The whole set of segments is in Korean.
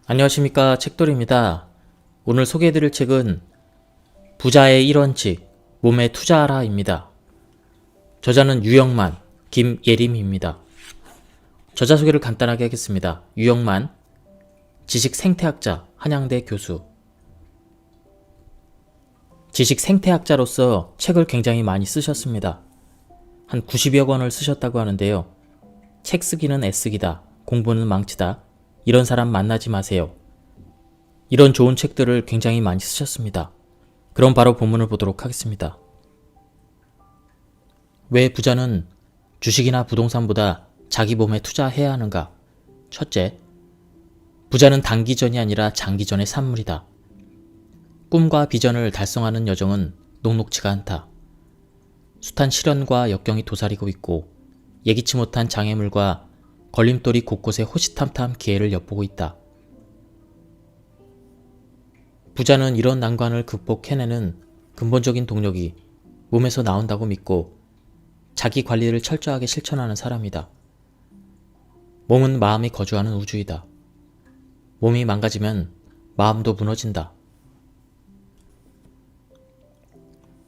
안녕하십니까, 책돌이입니다. 오늘 소개해드릴 책은 부자의 1원칙, 몸에 투자하라입니다. 저자는 유영만, 김예림입니다. 저자 소개를 간단하게 하겠습니다. 유영만, 지식생태학자, 한양대 교수. 지식생태학자로서 책을 굉장히 많이 쓰셨습니다. 한 90여 권을 쓰셨다고 하는데요. 책 쓰기는 애쓰기다, 공부는 망치다, 이런 사람 만나지 마세요. 이런 좋은 책들을 굉장히 많이 쓰셨습니다. 그럼 바로 본문을 보도록 하겠습니다. 왜 부자는 주식이나 부동산보다 자기 몸에 투자해야 하는가? 첫째, 부자는 단기전이 아니라 장기전의 산물이다. 꿈과 비전을 달성하는 여정은 녹록지가 않다. 숱한 시련과 역경이 도사리고 있고 예기치 못한 장애물과 걸림돌이 곳곳에 호시탐탐 기회를 엿보고 있다. 부자는 이런 난관을 극복해내는 근본적인 동력이 몸에서 나온다고 믿고 자기 관리를 철저하게 실천하는 사람이다. 몸은 마음이 거주하는 우주이다. 몸이 망가지면 마음도 무너진다.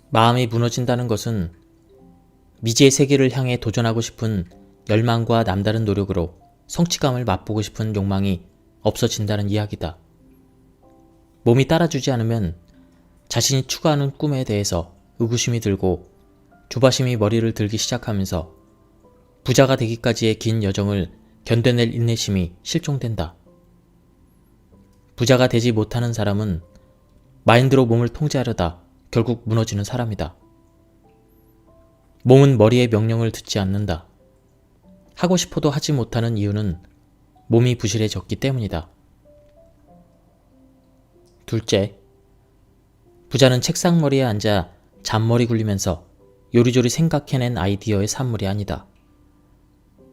마음이 무너진다는 것은 미지의 세계를 향해 도전하고 싶은 열망과 남다른 노력으로 성취감을 맛보고 싶은 욕망이 없어진다는 이야기다. 몸이 따라주지 않으면 자신이 추구하는 꿈에 대해서 의구심이 들고 조바심이 머리를 들기 시작하면서 부자가 되기까지의 긴 여정을 견뎌낼 인내심이 실종된다. 부자가 되지 못하는 사람은 마인드로 몸을 통제하려다 결국 무너지는 사람이다. 몸은 머리의 명령을 듣지 않는다. 하고 싶어도 하지 못하는 이유는 몸이 부실해졌기 때문이다. 둘째, 부자는 책상머리에 앉아 잔머리 굴리면서 요리조리 생각해낸 아이디어의 산물이 아니다.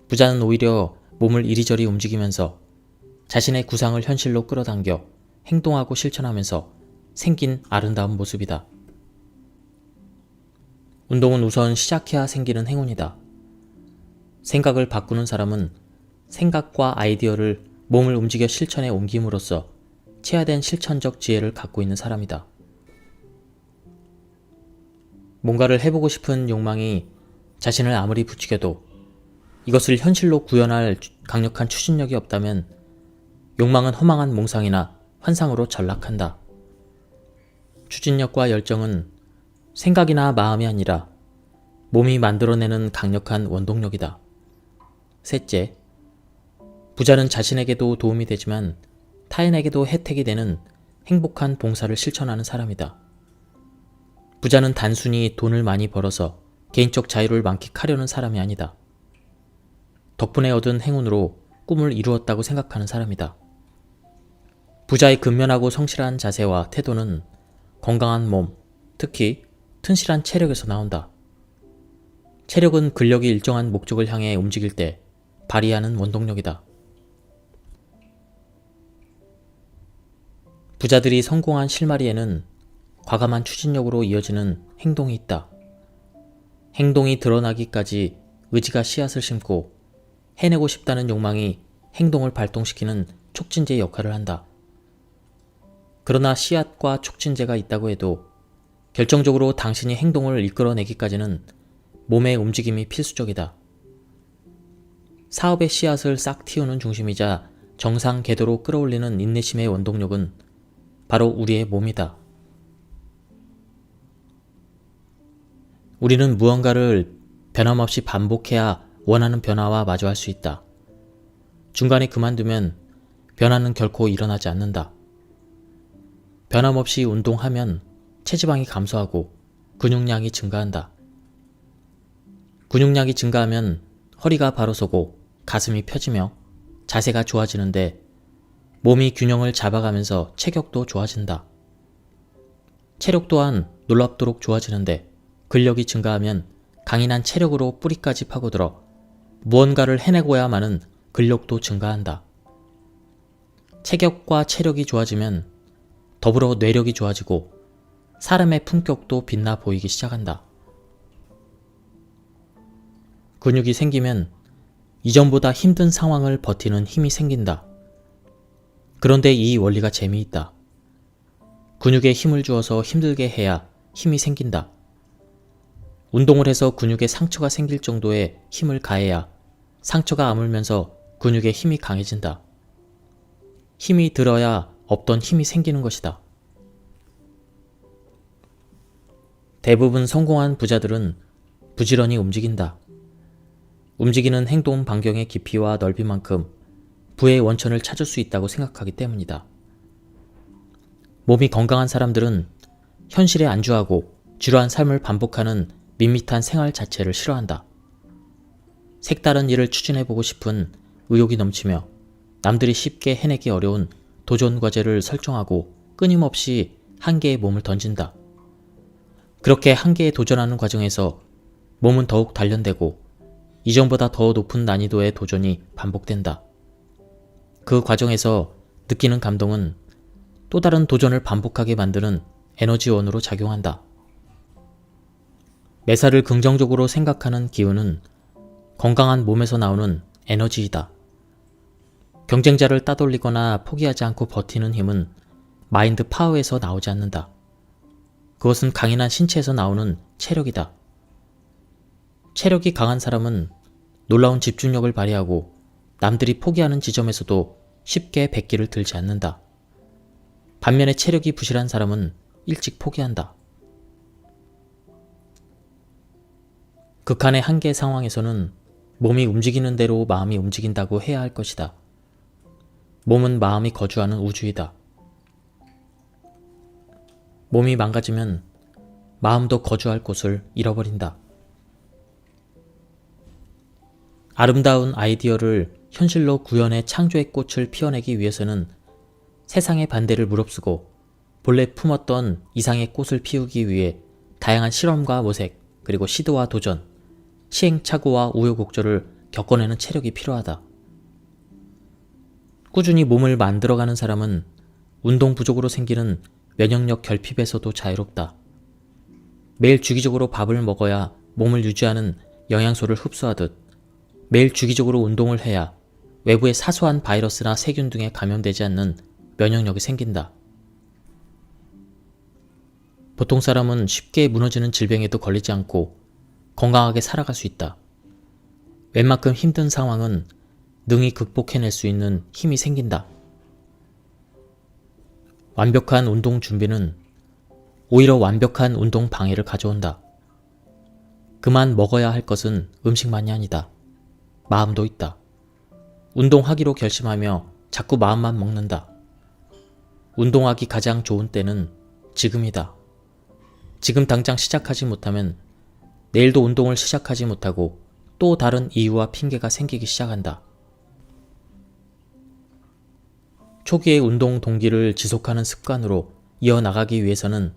부자는 오히려 몸을 이리저리 움직이면서 자신의 구상을 현실로 끌어당겨 행동하고 실천하면서 생긴 아름다운 모습이다. 운동은 우선 시작해야 생기는 행운이다. 생각을 바꾸는 사람은 생각과 아이디어를 몸을 움직여 실천에 옮김으로써 체화된 실천적 지혜를 갖고 있는 사람이다. 뭔가를 해보고 싶은 욕망이 자신을 아무리 부추겨도 이것을 현실로 구현할 강력한 추진력이 없다면 욕망은 허망한 몽상이나 환상으로 전락한다. 추진력과 열정은 생각이나 마음이 아니라 몸이 만들어내는 강력한 원동력이다. 셋째, 부자는 자신에게도 도움이 되지만 타인에게도 혜택이 되는 행복한 봉사를 실천하는 사람이다. 부자는 단순히 돈을 많이 벌어서 개인적 자유를 만끽하려는 사람이 아니다. 덕분에 얻은 행운으로 꿈을 이루었다고 생각하는 사람이다. 부자의 근면하고 성실한 자세와 태도는 건강한 몸, 특히 튼실한 체력에서 나온다. 체력은 근력이 일정한 목적을 향해 움직일 때 발휘하는 원동력이다. 부자들이 성공한 실마리에는 과감한 추진력으로 이어지는 행동이 있다. 행동이 드러나기까지 의지가 씨앗을 심고 해내고 싶다는 욕망이 행동을 발동시키는 촉진제 역할을 한다. 그러나 씨앗과 촉진제가 있다고 해도 결정적으로 당신이 행동을 이끌어내기까지는 몸의 움직임이 필수적이다. 사업의 씨앗을 싹 틔우는 중심이자 정상 궤도로 끌어올리는 인내심의 원동력은 바로 우리의 몸이다. 우리는 무언가를 변함없이 반복해야 원하는 변화와 마주할 수 있다. 중간에 그만두면 변화는 결코 일어나지 않는다. 변함없이 운동하면 체지방이 감소하고 근육량이 증가한다. 근육량이 증가하면 허리가 바로 서고 가슴이 펴지며 자세가 좋아지는데 몸이 균형을 잡아가면서 체격도 좋아진다. 체력 또한 놀랍도록 좋아지는데 근력이 증가하면 강인한 체력으로 뿌리까지 파고들어 무언가를 해내고야만은 근력도 증가한다. 체격과 체력이 좋아지면 더불어 뇌력이 좋아지고 사람의 품격도 빛나 보이기 시작한다. 근육이 생기면 이전보다 힘든 상황을 버티는 힘이 생긴다. 그런데 이 원리가 재미있다. 근육에 힘을 주어서 힘들게 해야 힘이 생긴다. 운동을 해서 근육에 상처가 생길 정도의 힘을 가해야 상처가 아물면서 근육에 힘이 강해진다. 힘이 들어야 없던 힘이 생기는 것이다. 대부분 성공한 부자들은 부지런히 움직인다. 움직이는 행동 반경의 깊이와 넓이만큼 부의 원천을 찾을 수 있다고 생각하기 때문이다. 몸이 건강한 사람들은 현실에 안주하고 지루한 삶을 반복하는 밋밋한 생활 자체를 싫어한다. 색다른 일을 추진해보고 싶은 의욕이 넘치며 남들이 쉽게 해내기 어려운 도전 과제를 설정하고 끊임없이 한계에 몸을 던진다. 그렇게 한계에 도전하는 과정에서 몸은 더욱 단련되고 이전보다 더 높은 난이도의 도전이 반복된다. 그 과정에서 느끼는 감동은 또 다른 도전을 반복하게 만드는 에너지원으로 작용한다. 매사를 긍정적으로 생각하는 기운은 건강한 몸에서 나오는 에너지이다. 경쟁자를 따돌리거나 포기하지 않고 버티는 힘은 마인드 파워에서 나오지 않는다. 그것은 강인한 신체에서 나오는 체력이다. 체력이 강한 사람은 놀라운 집중력을 발휘하고 남들이 포기하는 지점에서도 쉽게 백기를 들지 않는다. 반면에 체력이 부실한 사람은 일찍 포기한다. 극한의 한계 상황에서는 몸이 움직이는 대로 마음이 움직인다고 해야 할 것이다. 몸은 마음이 거주하는 우주이다. 몸이 망가지면 마음도 거주할 곳을 잃어버린다. 아름다운 아이디어를 현실로 구현해 창조의 꽃을 피워내기 위해서는 세상의 반대를 무릅쓰고 본래 품었던 이상의 꽃을 피우기 위해 다양한 실험과 모색, 그리고 시도와 도전, 시행착오와 우여곡절을 겪어내는 체력이 필요하다. 꾸준히 몸을 만들어가는 사람은 운동 부족으로 생기는 면역력 결핍에서도 자유롭다. 매일 주기적으로 밥을 먹어야 몸을 유지하는 영양소를 흡수하듯 매일 주기적으로 운동을 해야 외부의 사소한 바이러스나 세균 등에 감염되지 않는 면역력이 생긴다. 보통 사람은 쉽게 무너지는 질병에도 걸리지 않고 건강하게 살아갈 수 있다. 웬만큼 힘든 상황은 능히 극복해낼 수 있는 힘이 생긴다. 완벽한 운동 준비는 오히려 완벽한 운동 방해를 가져온다. 그만 먹어야 할 것은 음식만이 아니다. 마음도 있다. 운동하기로 결심하며 자꾸 마음만 먹는다. 운동하기 가장 좋은 때는 지금이다. 지금 당장 시작하지 못하면 내일도 운동을 시작하지 못하고 또 다른 이유와 핑계가 생기기 시작한다. 초기의 운동 동기를 지속하는 습관으로 이어나가기 위해서는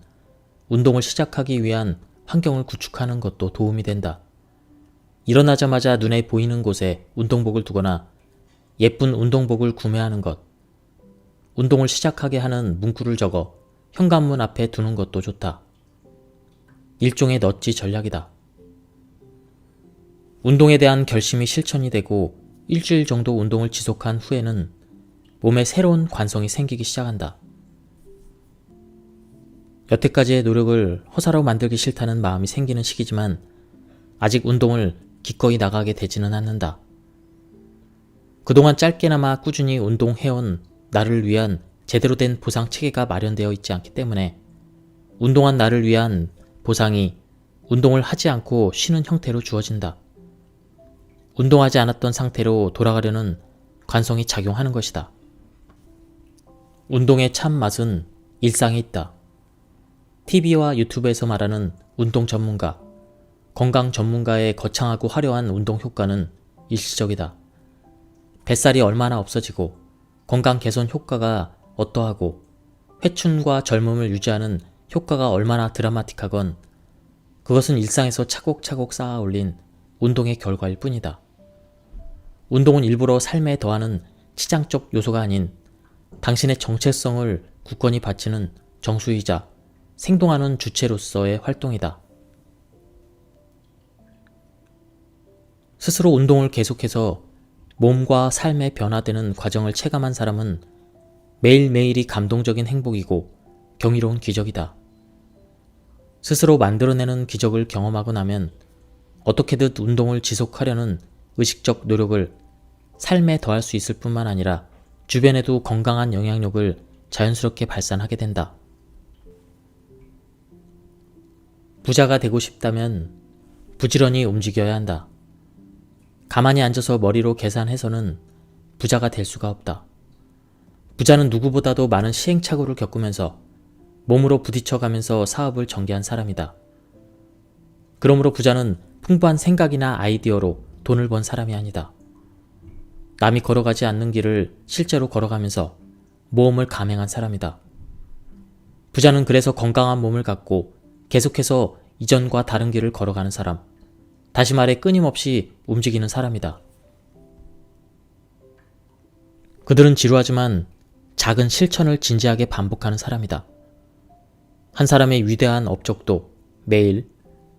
운동을 시작하기 위한 환경을 구축하는 것도 도움이 된다. 일어나자마자 눈에 보이는 곳에 운동복을 두거나 예쁜 운동복을 구매하는 것, 운동을 시작하게 하는 문구를 적어 현관문 앞에 두는 것도 좋다. 일종의 넛지 전략이다. 운동에 대한 결심이 실천이 되고 일주일 정도 운동을 지속한 후에는 몸에 새로운 관성이 생기기 시작한다. 여태까지의 노력을 허사로 만들기 싫다는 마음이 생기는 시기지만 아직 운동을 기꺼이 나가게 되지는 않는다. 그동안 짧게나마 꾸준히 운동해온 나를 위한 제대로 된 보상 체계가 마련되어 있지 않기 때문에 운동한 나를 위한 보상이 운동을 하지 않고 쉬는 형태로 주어진다. 운동하지 않았던 상태로 돌아가려는 관성이 작용하는 것이다. 운동의 참 맛은 일상에 있다. TV와 유튜브에서 말하는 운동 전문가, 건강 전문가의 거창하고 화려한 운동 효과는 일시적이다. 뱃살이 얼마나 없어지고 건강 개선 효과가 어떠하고 회춘과 젊음을 유지하는 효과가 얼마나 드라마틱하건 그것은 일상에서 차곡차곡 쌓아 올린 운동의 결과일 뿐이다. 운동은 일부러 삶에 더하는 치장적 요소가 아닌 당신의 정체성을 굳건히 바치는 정수이자 생동하는 주체로서의 활동이다. 스스로 운동을 계속해서 몸과 삶에 변화되는 과정을 체감한 사람은 매일매일이 감동적인 행복이고 경이로운 기적이다. 스스로 만들어내는 기적을 경험하고 나면 어떻게든 운동을 지속하려는 의식적 노력을 삶에 더할 수 있을 뿐만 아니라 주변에도 건강한 영향력을 자연스럽게 발산하게 된다. 부자가 되고 싶다면 부지런히 움직여야 한다. 가만히 앉아서 머리로 계산해서는 부자가 될 수가 없다. 부자는 누구보다도 많은 시행착오를 겪으면서 몸으로 부딪혀가면서 사업을 전개한 사람이다. 그러므로 부자는 풍부한 생각이나 아이디어로 돈을 번 사람이 아니다. 남이 걸어가지 않는 길을 실제로 걸어가면서 모험을 감행한 사람이다. 부자는 그래서 건강한 몸을 갖고 계속해서 이전과 다른 길을 걸어가는 사람, 다시 말해 끊임없이 움직이는 사람이다. 그들은 지루하지만 작은 실천을 진지하게 반복하는 사람이다. 한 사람의 위대한 업적도 매일,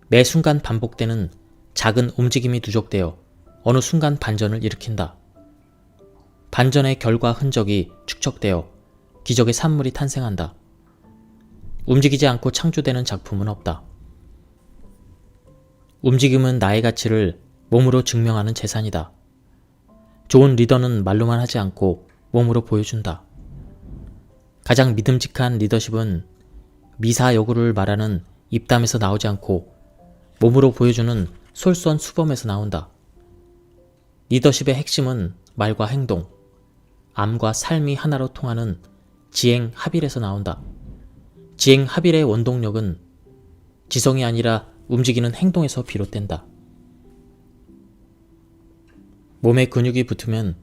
매 순간 반복되는 작은 움직임이 누적되어 어느 순간 반전을 일으킨다. 반전의 결과 흔적이 축적되어 기적의 산물이 탄생한다. 움직이지 않고 창조되는 작품은 없다. 움직임은 나의 가치를 몸으로 증명하는 재산이다. 좋은 리더는 말로만 하지 않고 몸으로 보여준다. 가장 믿음직한 리더십은 미사여구를 말하는 입담에서 나오지 않고 몸으로 보여주는 솔선수범에서 나온다. 리더십의 핵심은 말과 행동, 암과 삶이 하나로 통하는 지행합일에서 나온다. 지행합일의 원동력은 지성이 아니라 움직이는 행동에서 비롯된다. 몸에 근육이 붙으면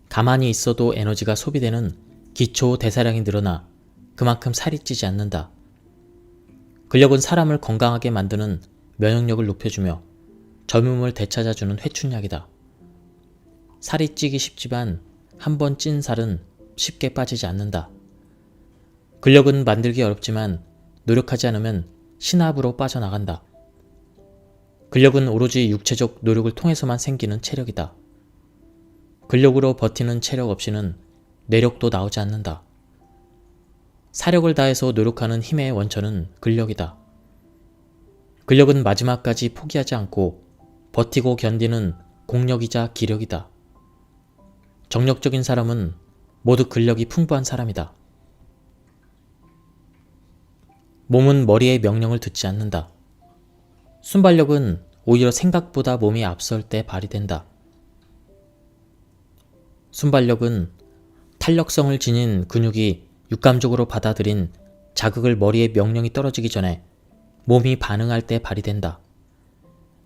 가만히 있어도 에너지가 소비되는 기초 대사량이 늘어나 그만큼 살이 찌지 않는다. 근력은 사람을 건강하게 만드는 면역력을 높여주며 젊음을 되찾아주는 회춘약이다. 살이 찌기 쉽지만 한 번 찐 살은 쉽게 빠지지 않는다. 근력은 만들기 어렵지만 노력하지 않으면 신압으로 빠져나간다. 근력은 오로지 육체적 노력을 통해서만 생기는 체력이다. 근력으로 버티는 체력 없이는 뇌력도 나오지 않는다. 사력을 다해서 노력하는 힘의 원천은 근력이다. 근력은 마지막까지 포기하지 않고 버티고 견디는 공력이자 기력이다. 정력적인 사람은 모두 근력이 풍부한 사람이다. 몸은 머리의 명령을 듣지 않는다. 순발력은 오히려 생각보다 몸이 앞설 때 발휘된다. 순발력은 탄력성을 지닌 근육이 육감적으로 받아들인 자극을 머리에 명령이 떨어지기 전에 몸이 반응할 때 발휘된다.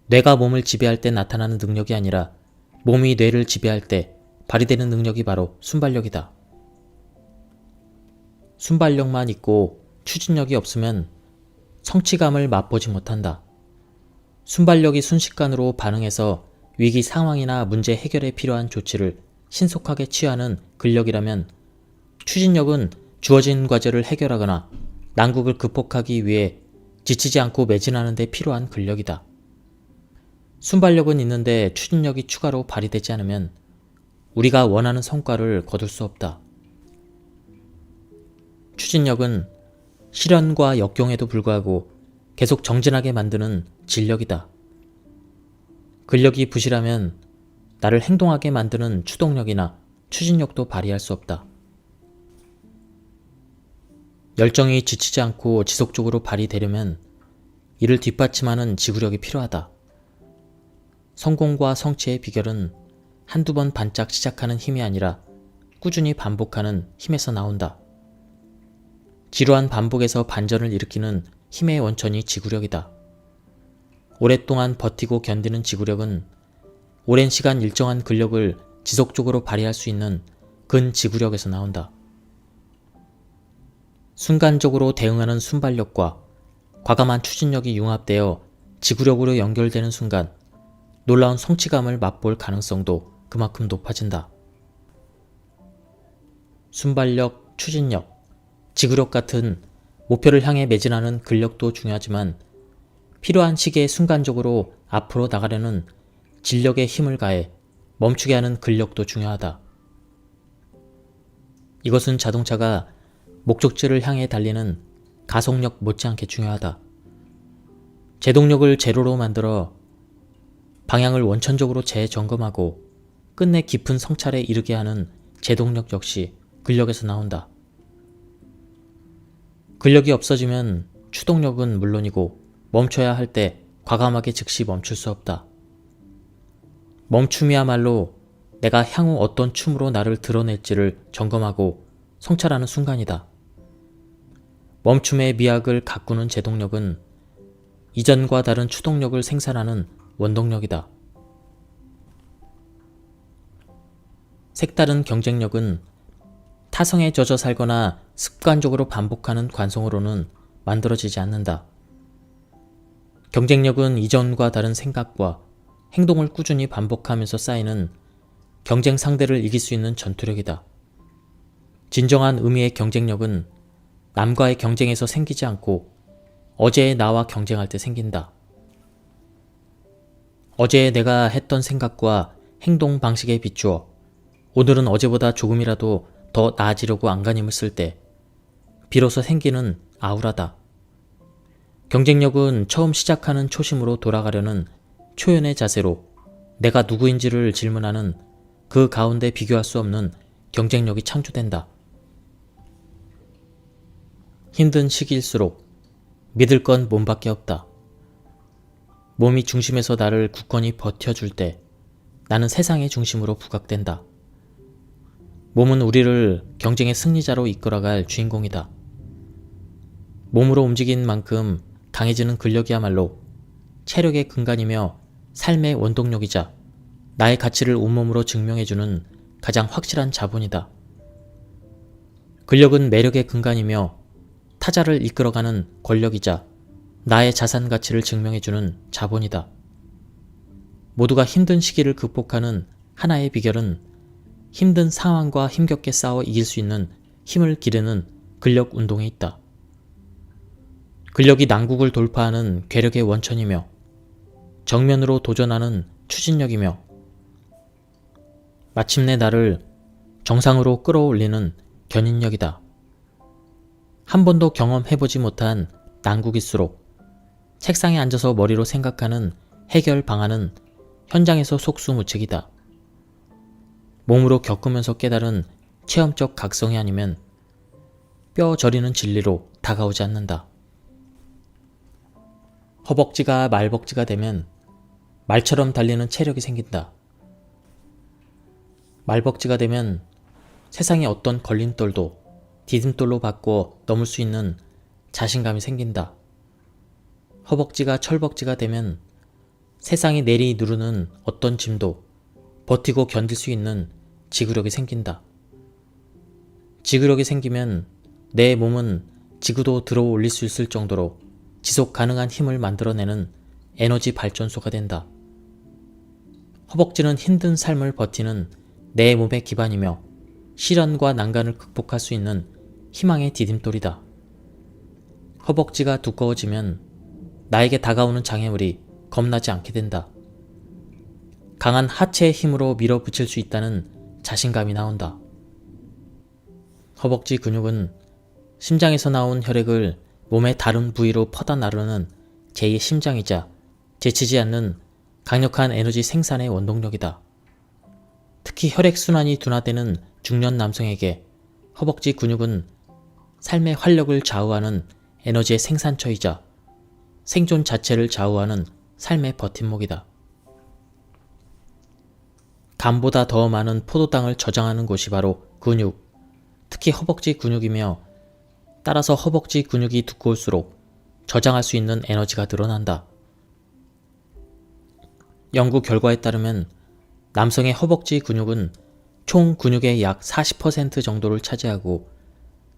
뇌가 몸을 지배할 때 나타나는 능력이 아니라 몸이 뇌를 지배할 때 발휘되는 능력이 바로 순발력이다. 순발력만 있고 추진력이 없으면 성취감을 맛보지 못한다. 순발력이 순식간으로 반응해서 위기 상황이나 문제 해결에 필요한 조치를 신속하게 취하는 근력이라면 추진력은 주어진 과제를 해결하거나 난국을 극복하기 위해 지치지 않고 매진하는 데 필요한 근력이다. 순발력은 있는데 추진력이 추가로 발휘되지 않으면 우리가 원하는 성과를 거둘 수 없다. 추진력은 시련과 역경에도 불구하고 계속 정진하게 만드는 진력이다. 근력이 부실하면 나를 행동하게 만드는 추동력이나 추진력도 발휘할 수 없다. 열정이 지치지 않고 지속적으로 발휘되려면 이를 뒷받침하는 지구력이 필요하다. 성공과 성취의 비결은 한두 번 반짝 시작하는 힘이 아니라 꾸준히 반복하는 힘에서 나온다. 지루한 반복에서 반전을 일으키는 힘의 원천이 지구력이다. 오랫동안 버티고 견디는 지구력은 오랜 시간 일정한 근력을 지속적으로 발휘할 수 있는 근지구력에서 나온다. 순간적으로 대응하는 순발력과 과감한 추진력이 융합되어 지구력으로 연결되는 순간 놀라운 성취감을 맛볼 가능성도 그만큼 높아진다. 순발력, 추진력, 지구력 같은 목표를 향해 매진하는 근력도 중요하지만 필요한 시기에 순간적으로 앞으로 나가려는 진력에 힘을 가해 멈추게 하는 근력도 중요하다. 이것은 자동차가 목적지를 향해 달리는 가속력 못지않게 중요하다. 제동력을 제로로 만들어 방향을 원천적으로 재점검하고 끝내 깊은 성찰에 이르게 하는 제동력 역시 근력에서 나온다. 근력이 없어지면 추동력은 물론이고 멈춰야 할 때 과감하게 즉시 멈출 수 없다. 멈춤이야말로 내가 향후 어떤 춤으로 나를 드러낼지를 점검하고 성찰하는 순간이다. 멈춤의 미학을 가꾸는 제동력은 이전과 다른 추동력을 생산하는 원동력이다. 색다른 경쟁력은 타성에 젖어 살거나 습관적으로 반복하는 관성으로는 만들어지지 않는다. 경쟁력은 이전과 다른 생각과 행동을 꾸준히 반복하면서 쌓이는 경쟁 상대를 이길 수 있는 전투력이다. 진정한 의미의 경쟁력은 남과의 경쟁에서 생기지 않고 어제의 나와 경쟁할 때 생긴다. 어제의 내가 했던 생각과 행동 방식에 비추어 오늘은 어제보다 조금이라도 더 나아지려고 안간힘을 쓸 때 비로소 생기는 아우라다. 경쟁력은 처음 시작하는 초심으로 돌아가려는 초연의 자세로 내가 누구인지를 질문하는 그 가운데 비교할 수 없는 경쟁력이 창조된다. 힘든 시기일수록 믿을 건 몸밖에 없다. 몸이 중심에서 나를 굳건히 버텨줄 때 나는 세상의 중심으로 부각된다. 몸은 우리를 경쟁의 승리자로 이끌어갈 주인공이다. 몸으로 움직인 만큼 강해지는 근력이야말로 체력의 근간이며 삶의 원동력이자 나의 가치를 온몸으로 증명해주는 가장 확실한 자본이다. 근력은 매력의 근간이며 타자를 이끌어가는 권력이자 나의 자산 가치를 증명해주는 자본이다. 모두가 힘든 시기를 극복하는 하나의 비결은 힘든 상황과 힘겹게 싸워 이길 수 있는 힘을 기르는 근력 운동에 있다. 근력이 난국을 돌파하는 괴력의 원천이며 정면으로 도전하는 추진력이며 마침내 나를 정상으로 끌어올리는 견인력이다. 한 번도 경험해보지 못한 난국일수록 책상에 앉아서 머리로 생각하는 해결 방안은 현장에서 속수무책이다. 몸으로 겪으면서 깨달은 체험적 각성이 아니면 뼈 저리는 진리로 다가오지 않는다. 허벅지가 말벅지가 되면 말처럼 달리는 체력이 생긴다. 말벅지가 되면 세상의 어떤 걸림돌도 디딤돌로 바꿔 넘을 수 있는 자신감이 생긴다. 허벅지가 철벅지가 되면 세상이 내리 누르는 어떤 짐도 버티고 견딜 수 있는 지구력이 생긴다. 지구력이 생기면 내 몸은 지구도 들어 올릴 수 있을 정도로 지속 가능한 힘을 만들어내는 에너지 발전소가 된다. 허벅지는 힘든 삶을 버티는 내 몸의 기반이며 시련과 난간을 극복할 수 있는 희망의 디딤돌이다. 허벅지가 두꺼워지면 나에게 다가오는 장애물이 겁나지 않게 된다. 강한 하체의 힘으로 밀어붙일 수 있다는 자신감이 나온다. 허벅지 근육은 심장에서 나온 혈액을 몸의 다른 부위로 퍼다 나르는 제2의 심장이자 지치지 않는 강력한 에너지 생산의 원동력이다. 특히 혈액순환이 둔화되는 중년 남성에게 허벅지 근육은 삶의 활력을 좌우하는 에너지의 생산처이자 생존 자체를 좌우하는 삶의 버팀목이다. 간보다 더 많은 포도당을 저장하는 곳이 바로 근육, 특히 허벅지 근육이며 따라서 허벅지 근육이 두꺼울수록 저장할 수 있는 에너지가 늘어난다. 연구 결과에 따르면 남성의 허벅지 근육은 총 근육의 약 40% 정도를 차지하고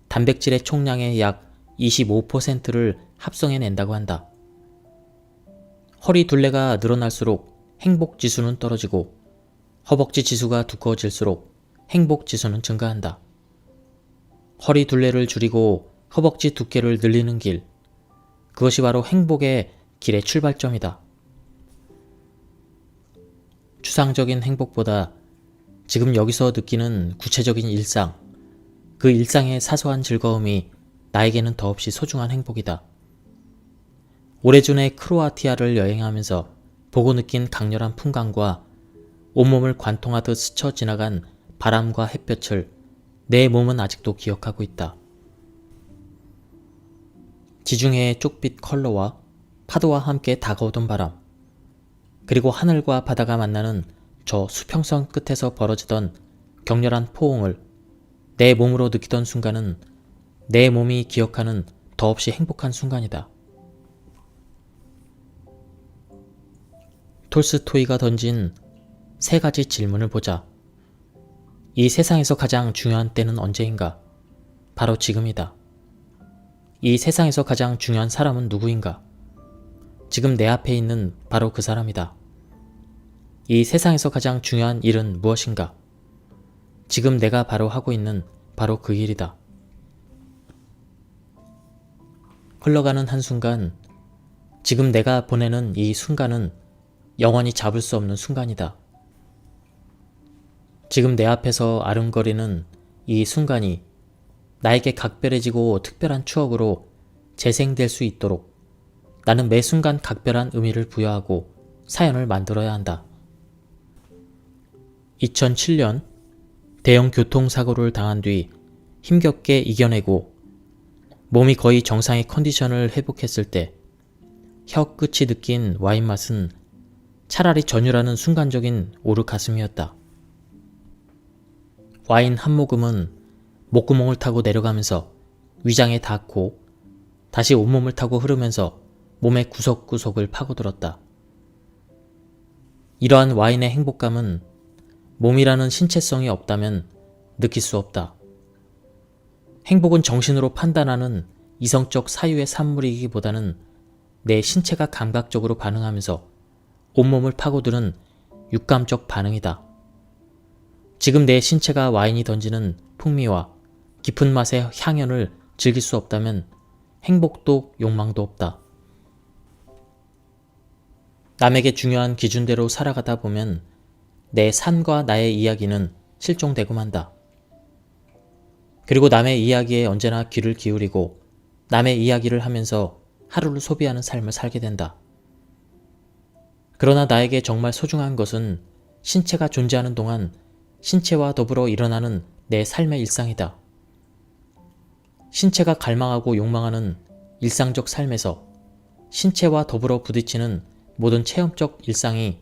단백질의 총량의 약 25%를 합성해낸다고 한다. 허리 둘레가 늘어날수록 행복 지수는 떨어지고 허벅지 지수가 두꺼워질수록 행복 지수는 증가한다. 허리 둘레를 줄이고 허벅지 두께를 늘리는 길, 그것이 바로 행복의 길의 출발점이다. 추상적인 행복보다 지금 여기서 느끼는 구체적인 일상, 그 일상의 사소한 즐거움이 나에게는 더없이 소중한 행복이다. 오래전에 크로아티아를 여행하면서 보고 느낀 강렬한 풍광과 온몸을 관통하듯 스쳐 지나간 바람과 햇볕을 내 몸은 아직도 기억하고 있다. 지중해의 쪽빛 컬러와 파도와 함께 다가오던 바람, 그리고 하늘과 바다가 만나는 저 수평선 끝에서 벌어지던 격렬한 포옹을 내 몸으로 느끼던 순간은 내 몸이 기억하는 더없이 행복한 순간이다. 톨스토이가 던진 3가지 질문을 보자. 이 세상에서 가장 중요한 때는 언제인가? 바로 지금이다. 이 세상에서 가장 중요한 사람은 누구인가? 지금 내 앞에 있는 바로 그 사람이다. 이 세상에서 가장 중요한 일은 무엇인가? 지금 내가 바로 하고 있는 바로 그 일이다. 흘러가는 한순간, 지금 내가 보내는 이 순간은 영원히 잡을 수 없는 순간이다. 지금 내 앞에서 아른거리는 이 순간이 나에게 각별해지고 특별한 추억으로 재생될 수 있도록 나는 매 순간 각별한 의미를 부여하고 사연을 만들어야 한다. 2007년 대형 교통사고를 당한 뒤 힘겹게 이겨내고 몸이 거의 정상의 컨디션을 회복했을 때 혀 끝이 느낀 와인 맛은 차라리 전율하는 순간적인 오르가슴이었다. 와인 한 모금은 목구멍을 타고 내려가면서 위장에 닿고 다시 온몸을 타고 흐르면서 몸의 구석구석을 파고들었다. 이러한 와인의 행복감은 몸이라는 신체성이 없다면 느낄 수 없다. 행복은 정신으로 판단하는 이성적 사유의 산물이기보다는 내 신체가 감각적으로 반응하면서 온몸을 파고드는 육감적 반응이다. 지금 내 신체가 와인이 던지는 풍미와 깊은 맛의 향연을 즐길 수 없다면 행복도 욕망도 없다. 남에게 중요한 기준대로 살아가다 보면 내 삶과 나의 이야기는 실종되고 만다. 그리고 남의 이야기에 언제나 귀를 기울이고 남의 이야기를 하면서 하루를 소비하는 삶을 살게 된다. 그러나 나에게 정말 소중한 것은 신체가 존재하는 동안 신체와 더불어 일어나는 내 삶의 일상이다. 신체가 갈망하고 욕망하는 일상적 삶에서 신체와 더불어 부딪히는 모든 체험적 일상이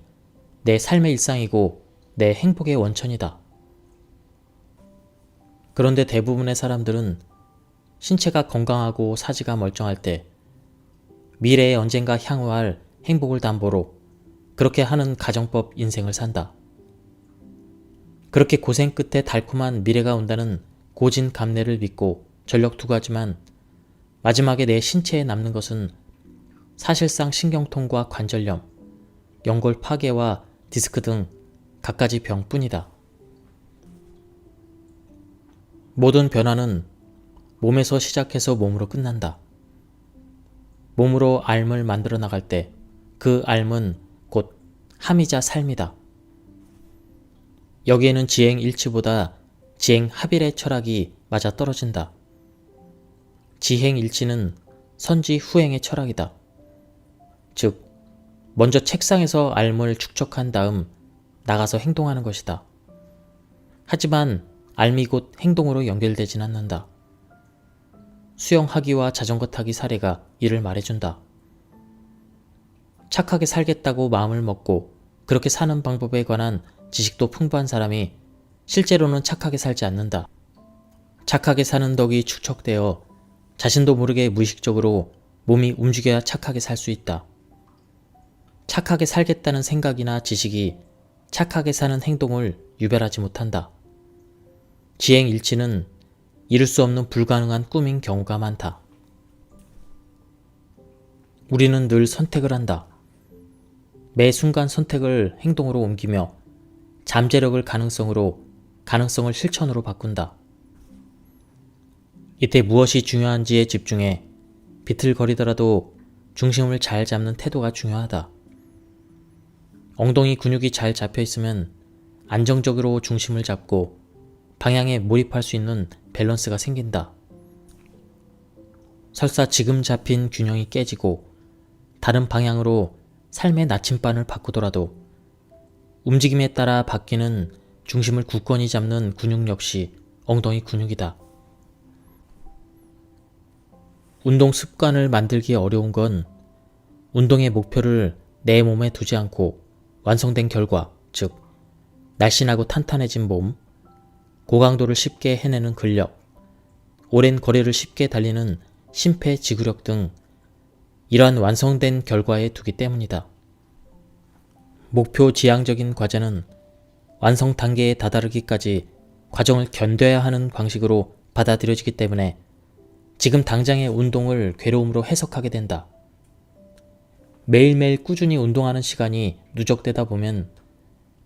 내 삶의 일상이고 내 행복의 원천이다. 그런데 대부분의 사람들은 신체가 건강하고 사지가 멀쩡할 때 미래에 언젠가 향후할 행복을 담보로 그렇게 하는 가정법 인생을 산다. 그렇게 고생 끝에 달콤한 미래가 온다는 고진감래를 믿고 전력 투구하지만 마지막에 내 신체에 남는 것은 사실상 신경통과 관절염, 연골 파괴와 디스크 등 갖가지 병뿐이다. 모든 변화는 몸에서 시작해서 몸으로 끝난다. 몸으로 앓을 만들어 나갈 때 그 앓은 곧 함이자 삶이다. 여기에는 지행일치보다 지행합일의 철학이 맞아떨어진다. 지행일치는 선지후행의 철학이다. 즉, 먼저 책상에서 앓을 축적한 다음 나가서 행동하는 것이다. 하지만 앓이 곧 행동으로 연결되진 않는다. 수영하기와 자전거 타기 사례가 이를 말해준다. 착하게 살겠다고 마음을 먹고 그렇게 사는 방법에 관한 지식도 풍부한 사람이 실제로는 착하게 살지 않는다. 착하게 사는 덕이 축적되어 자신도 모르게 무의식적으로 몸이 움직여야 착하게 살 수 있다. 착하게 살겠다는 생각이나 지식이 착하게 사는 행동을 유별하지 못한다. 지행일치는 이룰 수 없는 불가능한 꿈인 경우가 많다. 우리는 늘 선택을 한다. 매 순간 선택을 행동으로 옮기며 잠재력을 가능성으로, 가능성을 실천으로 바꾼다. 이때 무엇이 중요한지에 집중해 비틀거리더라도 중심을 잘 잡는 태도가 중요하다. 엉덩이 근육이 잘 잡혀 있으면 안정적으로 중심을 잡고 방향에 몰입할 수 있는 밸런스가 생긴다. 설사 지금 잡힌 균형이 깨지고 다른 방향으로 삶의 나침반을 바꾸더라도 움직임에 따라 바뀌는 중심을 굳건히 잡는 근육 역시 엉덩이 근육이다. 운동 습관을 만들기 어려운 건 운동의 목표를 내 몸에 두지 않고 완성된 결과, 즉 날씬하고 탄탄해진 몸, 고강도를 쉽게 해내는 근력, 오랜 거리를 쉽게 달리는 심폐지구력 등 이러한 완성된 결과에 두기 때문이다. 목표 지향적인 과제는 완성 단계에 다다르기까지 과정을 견뎌야 하는 방식으로 받아들여지기 때문에 지금 당장의 운동을 괴로움으로 해석하게 된다. 매일매일 꾸준히 운동하는 시간이 누적되다 보면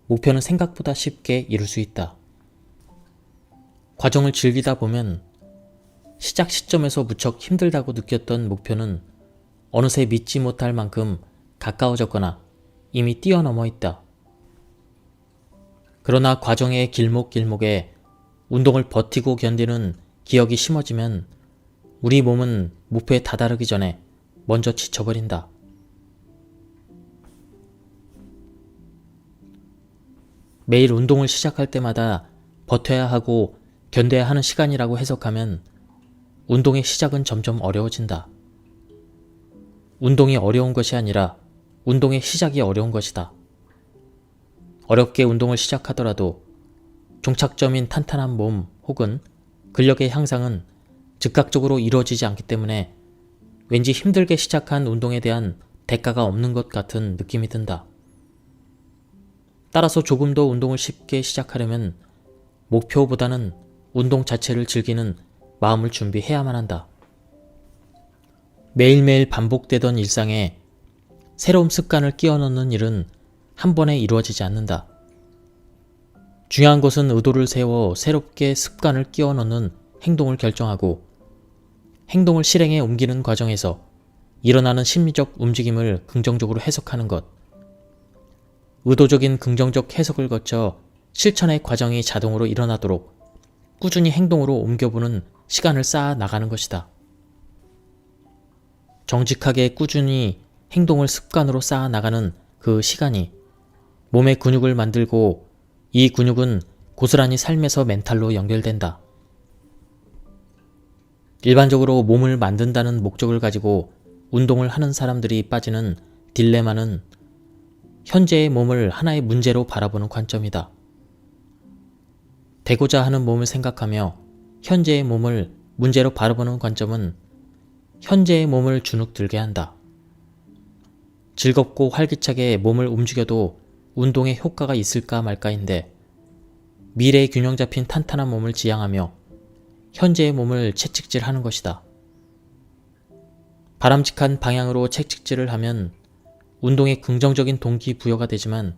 목표는 생각보다 쉽게 이룰 수 있다. 과정을 즐기다 보면 시작 시점에서 무척 힘들다고 느꼈던 목표는 어느새 믿지 못할 만큼 가까워졌거나 이미 뛰어넘어 있다. 그러나 과정의 길목길목에 운동을 버티고 견디는 기억이 심어지면 우리 몸은 목표에 다다르기 전에 먼저 지쳐버린다. 매일 운동을 시작할 때마다 버텨야 하고 견뎌야 하는 시간이라고 해석하면 운동의 시작은 점점 어려워진다. 운동이 어려운 것이 아니라 운동의 시작이 어려운 것이다. 어렵게 운동을 시작하더라도 종착점인 탄탄한 몸 혹은 근력의 향상은 즉각적으로 이루어지지 않기 때문에 왠지 힘들게 시작한 운동에 대한 대가가 없는 것 같은 느낌이 든다. 따라서 조금 더 운동을 쉽게 시작하려면 목표보다는 운동 자체를 즐기는 마음을 준비해야만 한다. 매일매일 반복되던 일상에 새로운 습관을 끼워 넣는 일은 한 번에 이루어지지 않는다. 중요한 것은 의도를 세워 새롭게 습관을 끼워 넣는 행동을 결정하고 행동을 실행에 옮기는 과정에서 일어나는 심리적 움직임을 긍정적으로 해석하는 것. 의도적인 긍정적 해석을 거쳐 실천의 과정이 자동으로 일어나도록 꾸준히 행동으로 옮겨보는 시간을 쌓아 나가는 것이다. 정직하게 꾸준히 행동을 습관으로 쌓아 나가는 그 시간이 몸의 근육을 만들고 이 근육은 고스란히 삶에서 멘탈로 연결된다. 일반적으로 몸을 만든다는 목적을 가지고 운동을 하는 사람들이 빠지는 딜레마는 현재의 몸을 하나의 문제로 바라보는 관점이다. 되고자 하는 몸을 생각하며 현재의 몸을 문제로 바라보는 관점은 현재의 몸을 주눅들게 한다. 즐겁고 활기차게 몸을 움직여도 운동에 효과가 있을까 말까인데 미래의 균형 잡힌 탄탄한 몸을 지향하며 현재의 몸을 채찍질하는 것이다. 바람직한 방향으로 채찍질을 하면 운동에 긍정적인 동기부여가 되지만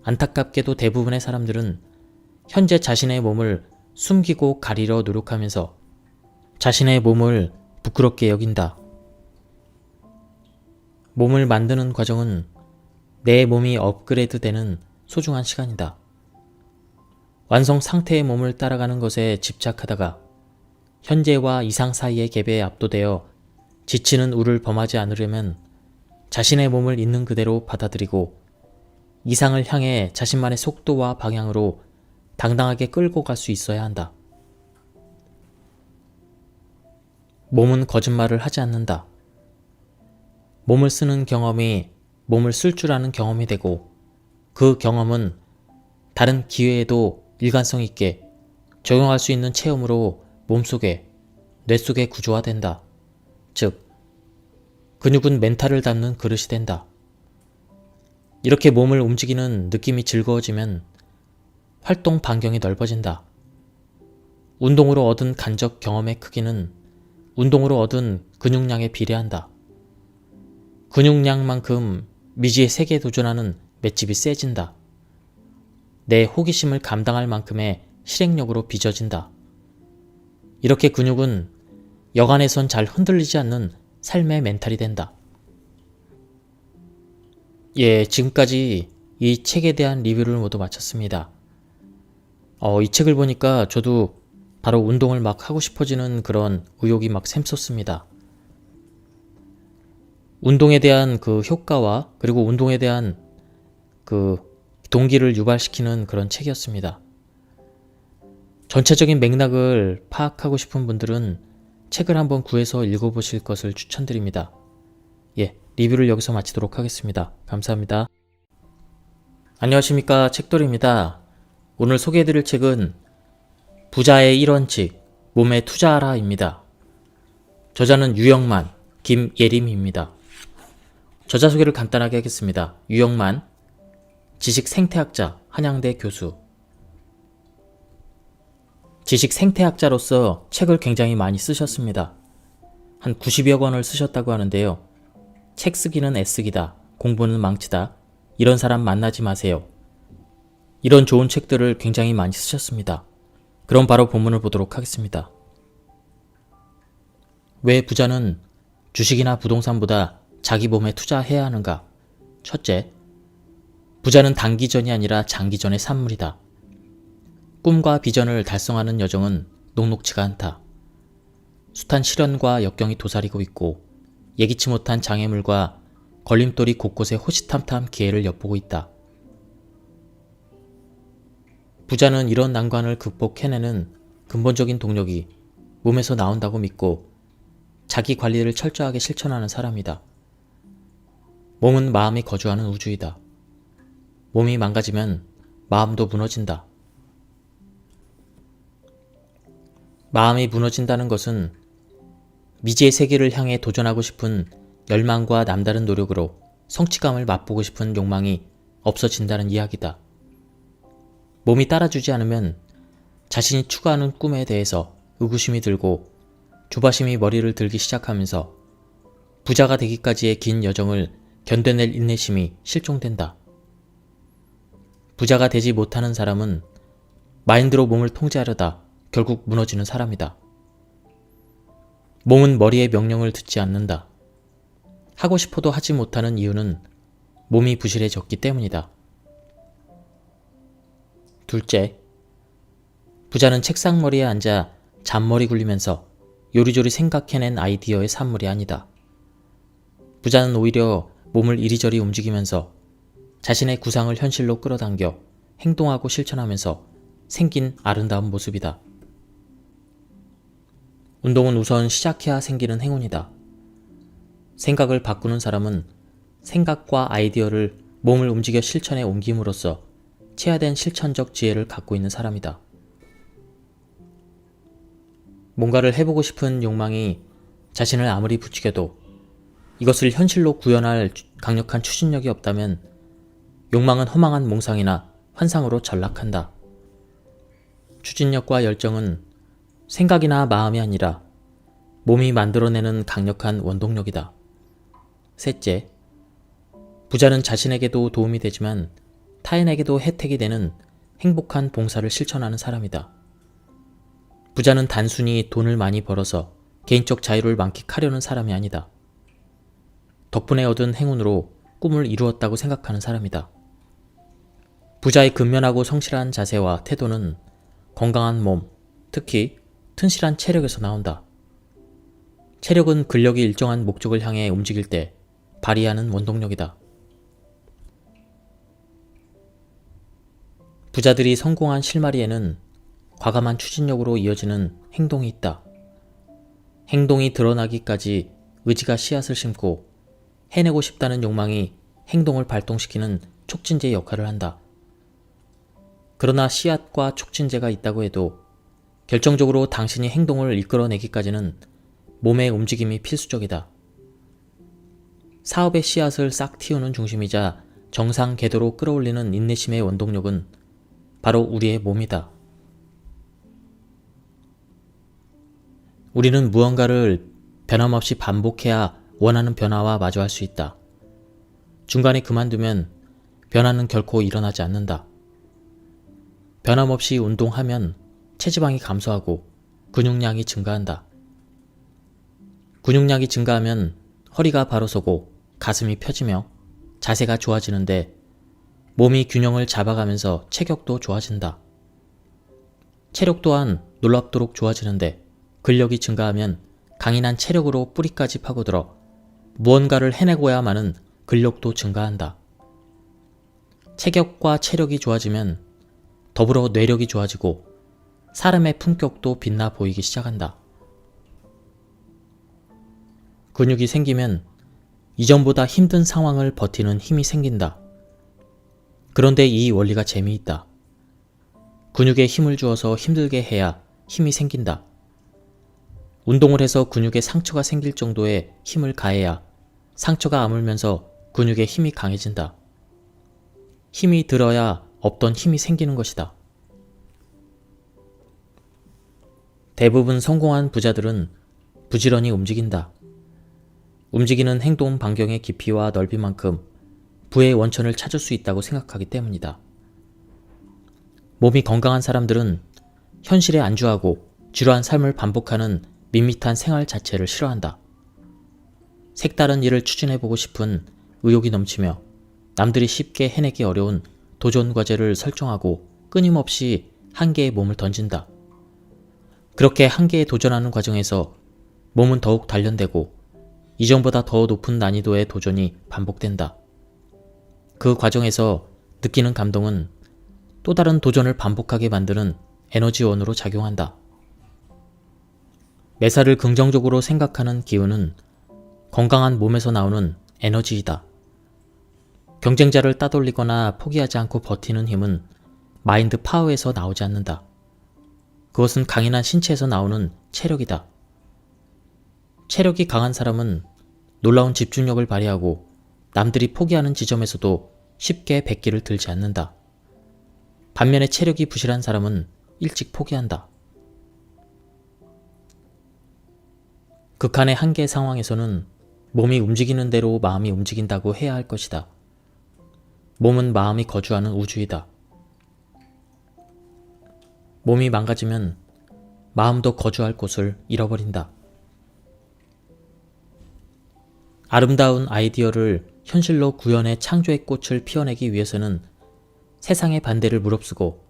안타깝게도 대부분의 사람들은 현재 자신의 몸을 숨기고 가리려 노력하면서 자신의 몸을 부끄럽게 여긴다. 몸을 만드는 과정은 내 몸이 업그레이드되는 소중한 시간이다. 완성 상태의 몸을 따라가는 것에 집착하다가 현재와 이상 사이의 갭에 압도되어 지치는 우를 범하지 않으려면 자신의 몸을 있는 그대로 받아들이고 이상을 향해 자신만의 속도와 방향으로 당당하게 끌고 갈 수 있어야 한다. 몸은 거짓말을 하지 않는다. 몸을 쓰는 경험이 몸을 쓸 줄 아는 경험이 되고 그 경험은 다른 기회에도 일관성 있게 적용할 수 있는 체험으로 몸속에, 뇌 속에 구조화된다. 즉, 근육은 멘탈을 담는 그릇이 된다. 이렇게 몸을 움직이는 느낌이 즐거워지면 활동 반경이 넓어진다. 운동으로 얻은 간접 경험의 크기는 운동으로 얻은 근육량에 비례한다. 근육량만큼 미지의 세계에 도전하는 맷집이 세진다. 내 호기심을 감당할 만큼의 실행력으로 빚어진다. 이렇게 근육은 여간에선 잘 흔들리지 않는 삶의 멘탈이 된다. 지금까지 이 책에 대한 리뷰를 모두 마쳤습니다. 이 책을 보니까 저도 바로 운동을 막 하고 싶어지는 그런 의욕이 막 샘솟습니다. 운동에 대한 그 효과와 그리고 운동에 대한 그 동기를 유발시키는 그런 책이었습니다. 전체적인 맥락을 파악하고 싶은 분들은 책을 한번 구해서 읽어보실 것을 추천드립니다. 리뷰를 여기서 마치도록 하겠습니다. 감사합니다. 안녕하십니까, 책돌이입니다. 오늘 소개해드릴 책은 부자의 1원칙, 몸에 투자하라입니다. 저자는 유영만, 김예림입니다. 저자 소개를 간단하게 하겠습니다. 유영만, 지식생태학자, 한양대 교수. 지식생태학자로서 책을 굉장히 많이 쓰셨습니다. 한 90여 권을 쓰셨다고 하는데요. 책 쓰기는 애쓰기다, 공부는 망치다, 이런 사람 만나지 마세요. 이런 좋은 책들을 굉장히 많이 쓰셨습니다. 그럼 바로 본문을 보도록 하겠습니다. 왜 부자는 주식이나 부동산보다 자기 몸에 투자해야 하는가? 첫째, 부자는 단기전이 아니라 장기전의 산물이다. 꿈과 비전을 달성하는 여정은 녹록지가 않다. 숱한 시련과 역경이 도사리고 있고 예기치 못한 장애물과 걸림돌이 곳곳에 호시탐탐 기회를 엿보고 있다. 부자는 이런 난관을 극복해내는 근본적인 동력이 몸에서 나온다고 믿고 자기 관리를 철저하게 실천하는 사람이다. 몸은 마음이 거주하는 우주이다. 몸이 망가지면 마음도 무너진다. 마음이 무너진다는 것은 미지의 세계를 향해 도전하고 싶은 열망과 남다른 노력으로 성취감을 맛보고 싶은 욕망이 없어진다는 이야기다. 몸이 따라주지 않으면 자신이 추구하는 꿈에 대해서 의구심이 들고 조바심이 머리를 들기 시작하면서 부자가 되기까지의 긴 여정을 견뎌낼 인내심이 실종된다. 부자가 되지 못하는 사람은 마인드로 몸을 통제하려다 결국 무너지는 사람이다. 몸은 머리의 명령을 듣지 않는다. 하고 싶어도 하지 못하는 이유는 몸이 부실해졌기 때문이다. 둘째, 부자는 책상머리에 앉아 잔머리 굴리면서 요리조리 생각해낸 아이디어의 산물이 아니다. 부자는 오히려 몸을 이리저리 움직이면서 자신의 구상을 현실로 끌어당겨 행동하고 실천하면서 생긴 아름다운 모습이다. 운동은 우선 시작해야 생기는 행운이다. 생각을 바꾸는 사람은 생각과 아이디어를 몸을 움직여 실천에 옮김으로써 체화된 실천적 지혜를 갖고 있는 사람이다. 뭔가를 해보고 싶은 욕망이 자신을 아무리 부추겨도 이것을 현실로 구현할 강력한 추진력이 없다면 욕망은 허망한 몽상이나 환상으로 전락한다. 추진력과 열정은 생각이나 마음이 아니라 몸이 만들어내는 강력한 원동력이다. 셋째, 부자는 자신에게도 도움이 되지만 타인에게도 혜택이 되는 행복한 봉사를 실천하는 사람이다. 부자는 단순히 돈을 많이 벌어서 개인적 자유를 만끽하려는 사람이 아니다. 덕분에 얻은 행운으로 꿈을 이루었다고 생각하는 사람이다. 부자의 근면하고 성실한 자세와 태도는 건강한 몸, 특히 튼실한 체력에서 나온다. 체력은 근력이 일정한 목적을 향해 움직일 때 발휘하는 원동력이다. 부자들이 성공한 실마리에는 과감한 추진력으로 이어지는 행동이 있다. 행동이 드러나기까지 의지가 씨앗을 심고 해내고 싶다는 욕망이 행동을 발동시키는 촉진제 역할을 한다. 그러나 씨앗과 촉진제가 있다고 해도 결정적으로 당신이 행동을 이끌어내기까지는 몸의 움직임이 필수적이다. 사업의 씨앗을 싹 틔우는 중심이자 정상 궤도로 끌어올리는 인내심의 원동력은 바로 우리의 몸이다. 우리는 무언가를 변함없이 반복해야 원하는 변화와 마주할 수 있다. 중간에 그만두면 변화는 결코 일어나지 않는다. 변함없이 운동하면 체지방이 감소하고 근육량이 증가한다. 근육량이 증가하면 허리가 바로 서고 가슴이 펴지며 자세가 좋아지는데 몸이 균형을 잡아가면서 체격도 좋아진다. 체력 또한 놀랍도록 좋아지는데 근력이 증가하면 강인한 체력으로 뿌리까지 파고들어 무언가를 해내고야만은 근력도 증가한다. 체격과 체력이 좋아지면 더불어 뇌력이 좋아지고 사람의 품격도 빛나 보이기 시작한다. 근육이 생기면 이전보다 힘든 상황을 버티는 힘이 생긴다. 그런데 이 원리가 재미있다. 근육에 힘을 주어서 힘들게 해야 힘이 생긴다. 운동을 해서 근육에 상처가 생길 정도의 힘을 가해야 상처가 아물면서 근육에 힘이 강해진다. 힘이 들어야 없던 힘이 생기는 것이다. 대부분 성공한 부자들은 부지런히 움직인다. 움직이는 행동 반경의 깊이와 넓이만큼 부의 원천을 찾을 수 있다고 생각하기 때문이다. 몸이 건강한 사람들은 현실에 안주하고 지루한 삶을 반복하는 밋밋한 생활 자체를 싫어한다. 색다른 일을 추진해보고 싶은 의욕이 넘치며 남들이 쉽게 해내기 어려운 도전 과제를 설정하고 끊임없이 한계에 몸을 던진다. 그렇게 한계에 도전하는 과정에서 몸은 더욱 단련되고 이전보다 더 높은 난이도의 도전이 반복된다. 그 과정에서 느끼는 감동은 또 다른 도전을 반복하게 만드는 에너지원으로 작용한다. 매사를 긍정적으로 생각하는 기운은 건강한 몸에서 나오는 에너지이다. 경쟁자를 따돌리거나 포기하지 않고 버티는 힘은 마인드 파워에서 나오지 않는다. 그것은 강인한 신체에서 나오는 체력이다. 체력이 강한 사람은 놀라운 집중력을 발휘하고 남들이 포기하는 지점에서도 쉽게 백기를 들지 않는다. 반면에 체력이 부실한 사람은 일찍 포기한다. 극한의 한계 상황에서는 몸이 움직이는 대로 마음이 움직인다고 해야 할 것이다. 몸은 마음이 거주하는 우주이다. 몸이 망가지면 마음도 거주할 곳을 잃어버린다. 아름다운 아이디어를 현실로 구현해 창조의 꽃을 피워내기 위해서는 세상의 반대를 무릅쓰고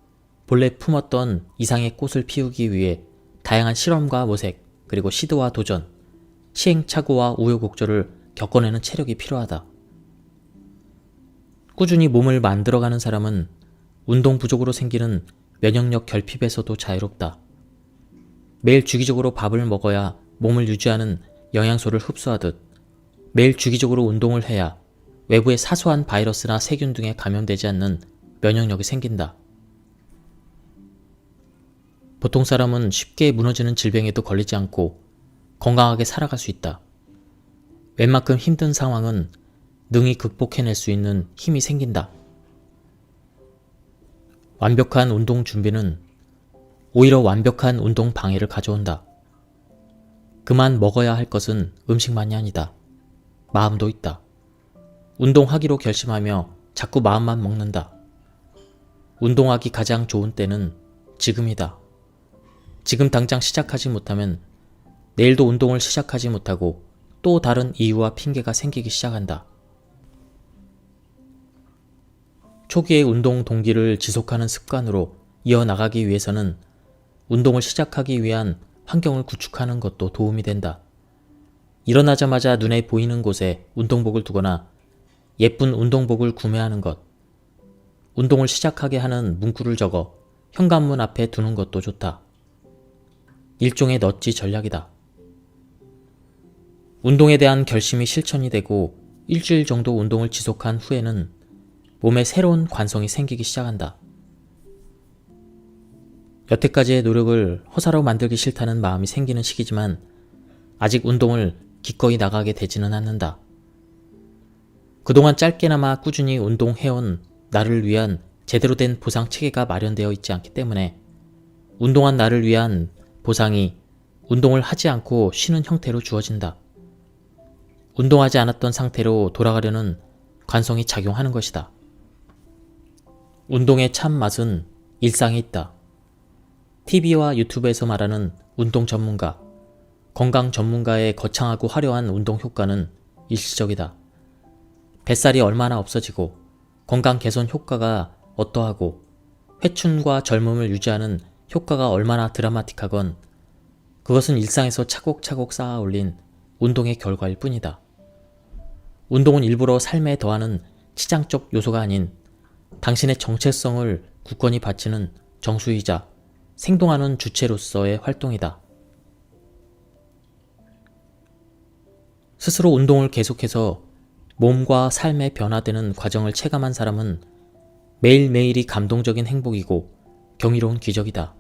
본래 품었던 이상의 꽃을 피우기 위해 다양한 실험과 모색, 그리고 시도와 도전, 시행착오와 우여곡절을 겪어내는 체력이 필요하다. 꾸준히 몸을 만들어가는 사람은 운동 부족으로 생기는 면역력 결핍에서도 자유롭다. 매일 주기적으로 밥을 먹어야 몸을 유지하는 영양소를 흡수하듯 매일 주기적으로 운동을 해야 외부의 사소한 바이러스나 세균 등에 감염되지 않는 면역력이 생긴다. 보통 사람은 쉽게 무너지는 질병에도 걸리지 않고 건강하게 살아갈 수 있다. 웬만큼 힘든 상황은 능히 극복해낼 수 있는 힘이 생긴다. 완벽한 운동 준비는 오히려 완벽한 운동 방해를 가져온다. 그만 먹어야 할 것은 음식만이 아니다. 마음도 있다. 운동하기로 결심하며 자꾸 마음만 먹는다. 운동하기 가장 좋은 때는 지금이다. 지금 당장 시작하지 못하면 내일도 운동을 시작하지 못하고 또 다른 이유와 핑계가 생기기 시작한다. 초기의 운동 동기를 지속하는 습관으로 이어나가기 위해서는 운동을 시작하기 위한 환경을 구축하는 것도 도움이 된다. 일어나자마자 눈에 보이는 곳에 운동복을 두거나 예쁜 운동복을 구매하는 것, 운동을 시작하게 하는 문구를 적어 현관문 앞에 두는 것도 좋다. 일종의 넛지 전략이다. 운동에 대한 결심이 실천이 되고 일주일 정도 운동을 지속한 후에는 몸에 새로운 관성이 생기기 시작한다. 여태까지의 노력을 허사로 만들기 싫다는 마음이 생기는 시기지만 아직 운동을 기꺼이 나가게 되지는 않는다. 그동안 짧게나마 꾸준히 운동해온 나를 위한 제대로 된 보상 체계가 마련되어 있지 않기 때문에 운동한 나를 위한 보상이 운동을 하지 않고 쉬는 형태로 주어진다. 운동하지 않았던 상태로 돌아가려는 관성이 작용하는 것이다. 운동의 참 맛은 일상에 있다. TV와 유튜브에서 말하는 운동 전문가, 건강 전문가의 거창하고 화려한 운동 효과는 일시적이다. 뱃살이 얼마나 없어지고 건강 개선 효과가 어떠하고 회춘과 젊음을 유지하는 효과가 얼마나 드라마틱하건 그것은 일상에서 차곡차곡 쌓아 올린 운동의 결과일 뿐이다. 운동은 일부러 삶에 더하는 치장적 요소가 아닌 당신의 정체성을 굳건히 바치는 정수이자 생동하는 주체로서의 활동이다. 스스로 운동을 계속해서 몸과 삶의 변화되는 과정을 체감한 사람은 매일매일이 감동적인 행복이고 경이로운 기적이다.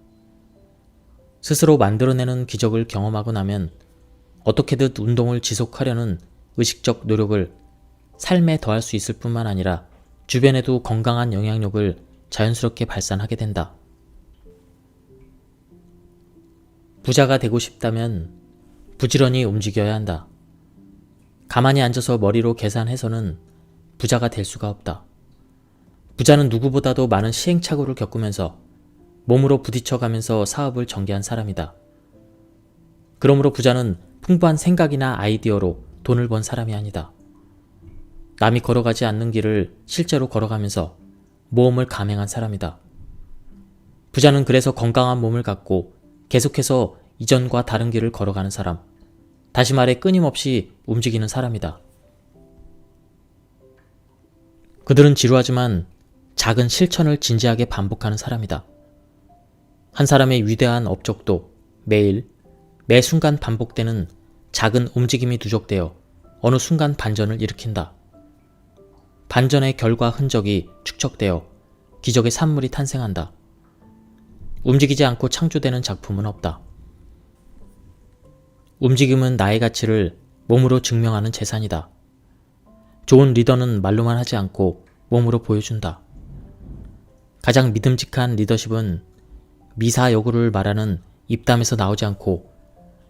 스스로 만들어내는 기적을 경험하고 나면 어떻게든 운동을 지속하려는 의식적 노력을 삶에 더할 수 있을 뿐만 아니라 주변에도 건강한 영향력을 자연스럽게 발산하게 된다. 부자가 되고 싶다면 부지런히 움직여야 한다. 가만히 앉아서 머리로 계산해서는 부자가 될 수가 없다. 부자는 누구보다도 많은 시행착오를 겪으면서 몸으로 부딪혀가면서 사업을 전개한 사람이다. 그러므로 부자는 풍부한 생각이나 아이디어로 돈을 번 사람이 아니다. 남이 걸어가지 않는 길을 실제로 걸어가면서 모험을 감행한 사람이다. 부자는 그래서 건강한 몸을 갖고 계속해서 이전과 다른 길을 걸어가는 사람, 다시 말해 끊임없이 움직이는 사람이다. 그들은 지루하지만 작은 실천을 진지하게 반복하는 사람이다. 한 사람의 위대한 업적도 매일, 매 순간 반복되는 작은 움직임이 누적되어 어느 순간 반전을 일으킨다. 반전의 결과 흔적이 축적되어 기적의 산물이 탄생한다. 움직이지 않고 창조되는 작품은 없다. 움직임은 나의 가치를 몸으로 증명하는 재산이다. 좋은 리더는 말로만 하지 않고 몸으로 보여준다. 가장 믿음직한 리더십은 미사여구를 말하는 입담에서 나오지 않고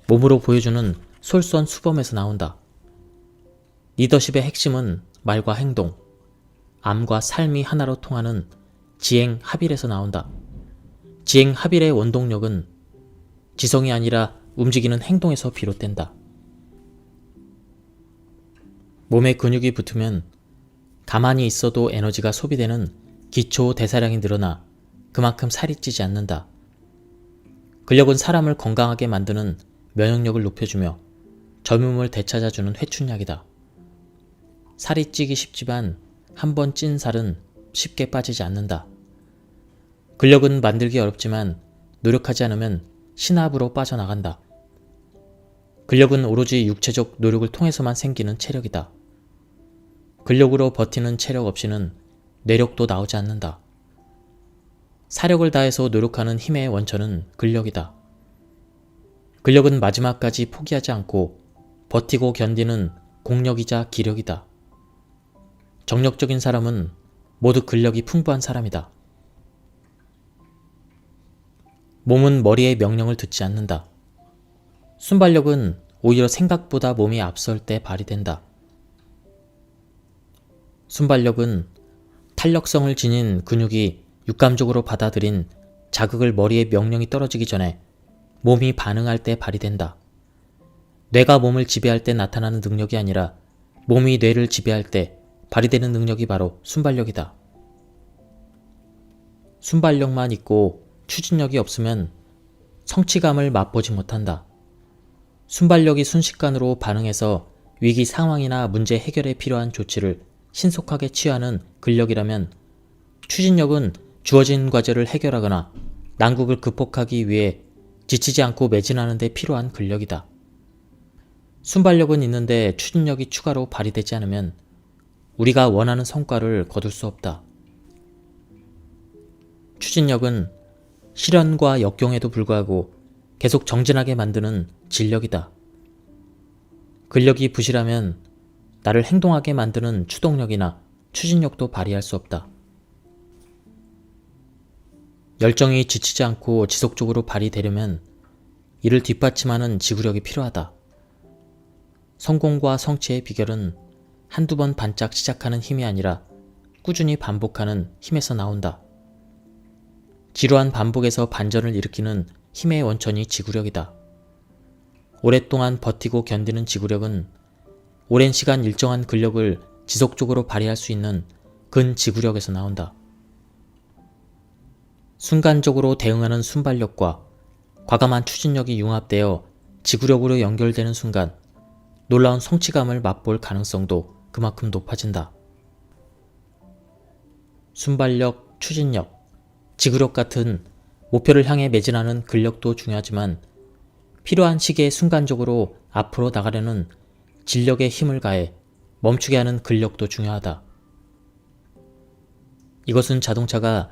몸으로 보여주는 솔선수범에서 나온다. 리더십의 핵심은 말과 행동, 암과 삶이 하나로 통하는 지행합일에서 나온다. 지행합일의 원동력은 지성이 아니라 움직이는 행동에서 비롯된다. 몸에 근육이 붙으면 가만히 있어도 에너지가 소비되는 기초 대사량이 늘어나 그만큼 살이 찌지 않는다. 근력은 사람을 건강하게 만드는 면역력을 높여주며 젊음을 되찾아주는 회춘약이다. 살이 찌기 쉽지만 한 번 찐 살은 쉽게 빠지지 않는다. 근력은 만들기 어렵지만 노력하지 않으면 신압으로 빠져나간다. 근력은 오로지 육체적 노력을 통해서만 생기는 체력이다. 근력으로 버티는 체력 없이는 뇌력도 나오지 않는다. 사력을 다해서 노력하는 힘의 원천은 근력이다. 근력은 마지막까지 포기하지 않고 버티고 견디는 공력이자 기력이다. 정력적인 사람은 모두 근력이 풍부한 사람이다. 몸은 머리의 명령을 듣지 않는다. 순발력은 오히려 생각보다 몸이 앞설 때 발휘된다. 순발력은 탄력성을 지닌 근육이 육감적으로 받아들인 자극을 머리에 명령이 떨어지기 전에 몸이 반응할 때 발휘된다. 뇌가 몸을 지배할 때 나타나는 능력이 아니라 몸이 뇌를 지배할 때 발휘되는 능력이 바로 순발력이다. 순발력만 있고 추진력이 없으면 성취감을 맛보지 못한다. 순발력이 순식간으로 반응해서 위기 상황이나 문제 해결에 필요한 조치를 신속하게 취하는 근력이라면 추진력은 주어진 과제를 해결하거나 난국을 극복하기 위해 지치지 않고 매진하는 데 필요한 근력이다. 순발력은 있는데 추진력이 추가로 발휘되지 않으면 우리가 원하는 성과를 거둘 수 없다. 추진력은 시련과 역경에도 불구하고 계속 정진하게 만드는 진력이다. 근력이 부실하면 나를 행동하게 만드는 추동력이나 추진력도 발휘할 수 없다. 열정이 지치지 않고 지속적으로 발휘되려면 이를 뒷받침하는 지구력이 필요하다. 성공과 성취의 비결은 한두 번 반짝 시작하는 힘이 아니라 꾸준히 반복하는 힘에서 나온다. 지루한 반복에서 반전을 일으키는 힘의 원천이 지구력이다. 오랫동안 버티고 견디는 지구력은 오랜 시간 일정한 근력을 지속적으로 발휘할 수 있는 근지구력에서 나온다. 순간적으로 대응하는 순발력과 과감한 추진력이 융합되어 지구력으로 연결되는 순간 놀라운 성취감을 맛볼 가능성도 그만큼 높아진다. 순발력, 추진력, 지구력 같은 목표를 향해 매진하는 근력도 중요하지만 필요한 시기에 순간적으로 앞으로 나가려는 진력에 힘을 가해 멈추게 하는 근력도 중요하다. 이것은 자동차가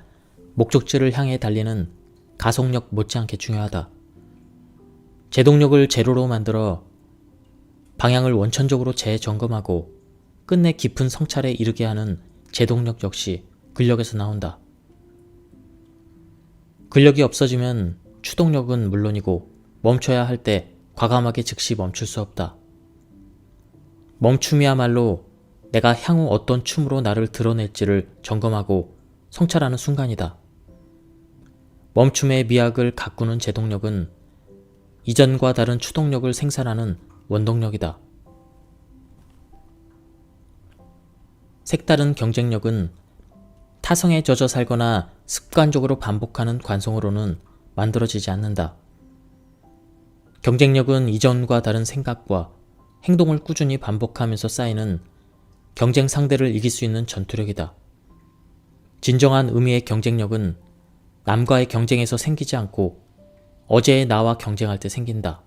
목적지를 향해 달리는 가속력 못지않게 중요하다. 제동력을 제로로 만들어 방향을 원천적으로 재점검하고 끝내 깊은 성찰에 이르게 하는 제동력 역시 근력에서 나온다. 근력이 없어지면 추동력은 물론이고 멈춰야 할 때 과감하게 즉시 멈출 수 없다. 멈춤이야말로 내가 향후 어떤 춤으로 나를 드러낼지를 점검하고 성찰하는 순간이다. 멈춤의 미학을 가꾸는 제동력은 이전과 다른 추동력을 생산하는 원동력이다. 색다른 경쟁력은 타성에 젖어 살거나 습관적으로 반복하는 관성으로는 만들어지지 않는다. 경쟁력은 이전과 다른 생각과 행동을 꾸준히 반복하면서 쌓이는 경쟁 상대를 이길 수 있는 전투력이다. 진정한 의미의 경쟁력은 남과의 경쟁에서 생기지 않고 어제의 나와 경쟁할 때 생긴다.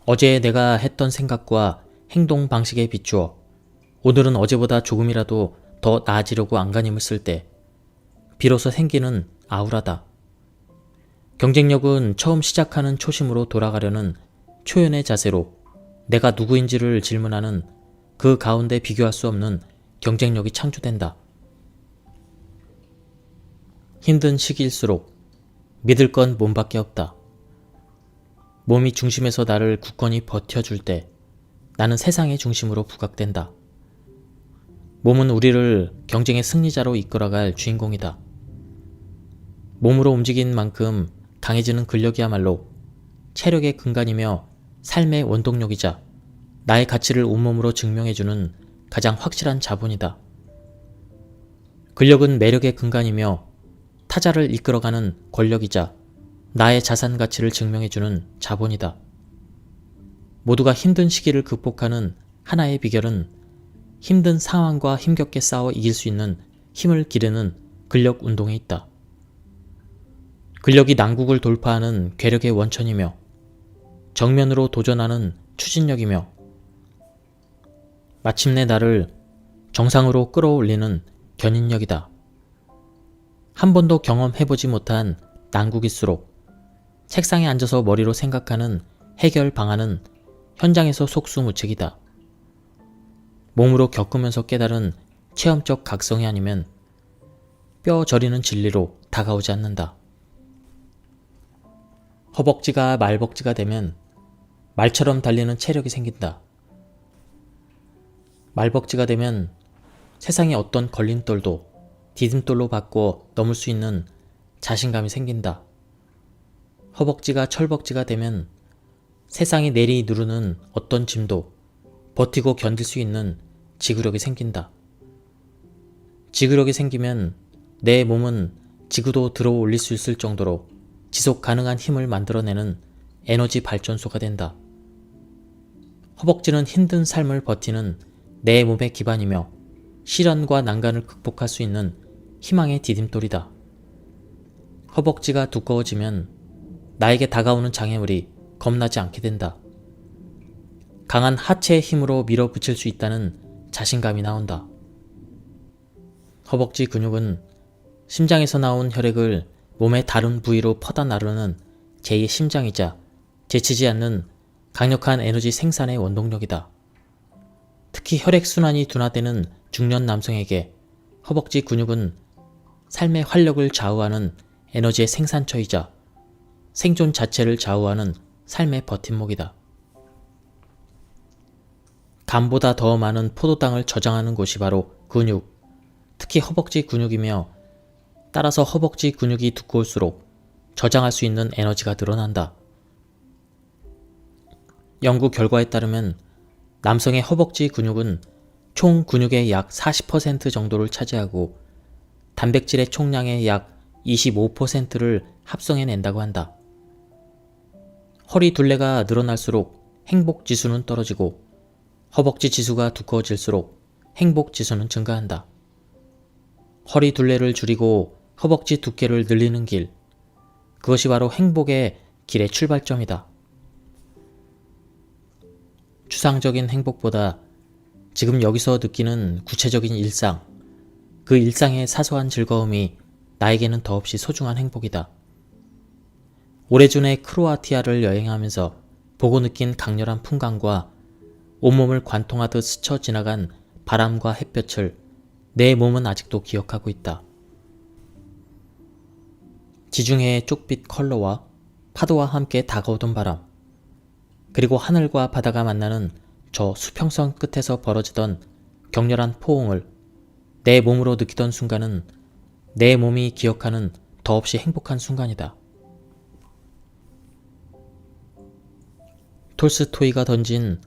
어제의 내가 했던 생각과 행동 방식에 비추어 오늘은 어제보다 조금이라도 더 나아지려고 안간힘을 쓸 때 비로소 생기는 아우라다. 경쟁력은 처음 시작하는 초심으로 돌아가려는 초연의 자세로 내가 누구인지를 질문하는 그 가운데 비교할 수 없는 경쟁력이 창조된다. 힘든 시기일수록 믿을 건 몸밖에 없다. 몸이 중심에서 나를 굳건히 버텨줄 때 나는 세상의 중심으로 부각된다. 몸은 우리를 경쟁의 승리자로 이끌어갈 주인공이다. 몸으로 움직인 만큼 강해지는 근력이야말로 체력의 근간이며 삶의 원동력이자 나의 가치를 온몸으로 증명해주는 가장 확실한 자본이다. 근력은 매력의 근간이며 타자를 이끌어가는 권력이자 나의 자산 가치를 증명해주는 자본이다. 모두가 힘든 시기를 극복하는 하나의 비결은 힘든 상황과 힘겹게 싸워 이길 수 있는 힘을 기르는 근력 운동에 있다. 근력이 난국을 돌파하는 괴력의 원천이며 정면으로 도전하는 추진력이며 마침내 나를 정상으로 끌어올리는 견인력이다. 한 번도 경험해보지 못한 난국일수록 책상에 앉아서 머리로 생각하는 해결 방안은 현장에서 속수무책이다. 몸으로 겪으면서 깨달은 체험적 각성이 아니면 뼈 저리는 진리로 다가오지 않는다. 허벅지가 말벅지가 되면 말처럼 달리는 체력이 생긴다. 말벅지가 되면 세상의 어떤 걸림돌도 디딤돌로 바꿔 넘을 수 있는 자신감이 생긴다. 허벅지가 철벅지가 되면 세상이 내리 누르는 어떤 짐도 버티고 견딜 수 있는 지구력이 생긴다. 지구력이 생기면 내 몸은 지구도 들어 올릴 수 있을 정도로 지속 가능한 힘을 만들어내는 에너지 발전소가 된다. 허벅지는 힘든 삶을 버티는 내 몸의 기반이며 시련과 난간을 극복할 수 있는 희망의 디딤돌이다. 허벅지가 두꺼워지면 나에게 다가오는 장애물이 겁나지 않게 된다. 강한 하체의 힘으로 밀어붙일 수 있다는 자신감이 나온다. 허벅지 근육은 심장에서 나온 혈액을 몸의 다른 부위로 퍼다 나르는 제2의 심장이자 지치지 않는 강력한 에너지 생산의 원동력이다. 특히 혈액순환이 둔화되는 중년 남성에게 허벅지 근육은 삶의 활력을 좌우하는 에너지의 생산처이자 생존 자체를 좌우하는 삶의 버팀목이다. 간보다 더 많은 포도당을 저장하는 곳이 바로 근육, 특히 허벅지 근육이며 따라서 허벅지 근육이 두꺼울수록 저장할 수 있는 에너지가 늘어난다. 연구 결과에 따르면 남성의 허벅지 근육은 총 근육의 약 40% 정도를 차지하고 단백질의 총량의 약 25%를 합성해낸다고 한다. 허리 둘레가 늘어날수록 행복 지수는 떨어지고 허벅지 지수가 두꺼워질수록 행복 지수는 증가한다. 허리 둘레를 줄이고 허벅지 두께를 늘리는 길, 그것이 바로 행복의 길의 출발점이다. 추상적인 행복보다 지금 여기서 느끼는 구체적인 일상, 그 일상의 사소한 즐거움이 나에게는 더없이 소중한 행복이다. 오래전에 크로아티아를 여행하면서 보고 느낀 강렬한 풍광과 온몸을 관통하듯 스쳐 지나간 바람과 햇볕을 내 몸은 아직도 기억하고 있다. 지중해의 쪽빛 컬러와 파도와 함께 다가오던 바람, 그리고 하늘과 바다가 만나는 저 수평선 끝에서 벌어지던 격렬한 포옹을 내 몸으로 느끼던 순간은 내 몸이 기억하는 더없이 행복한 순간이다. 톨스토이가 던진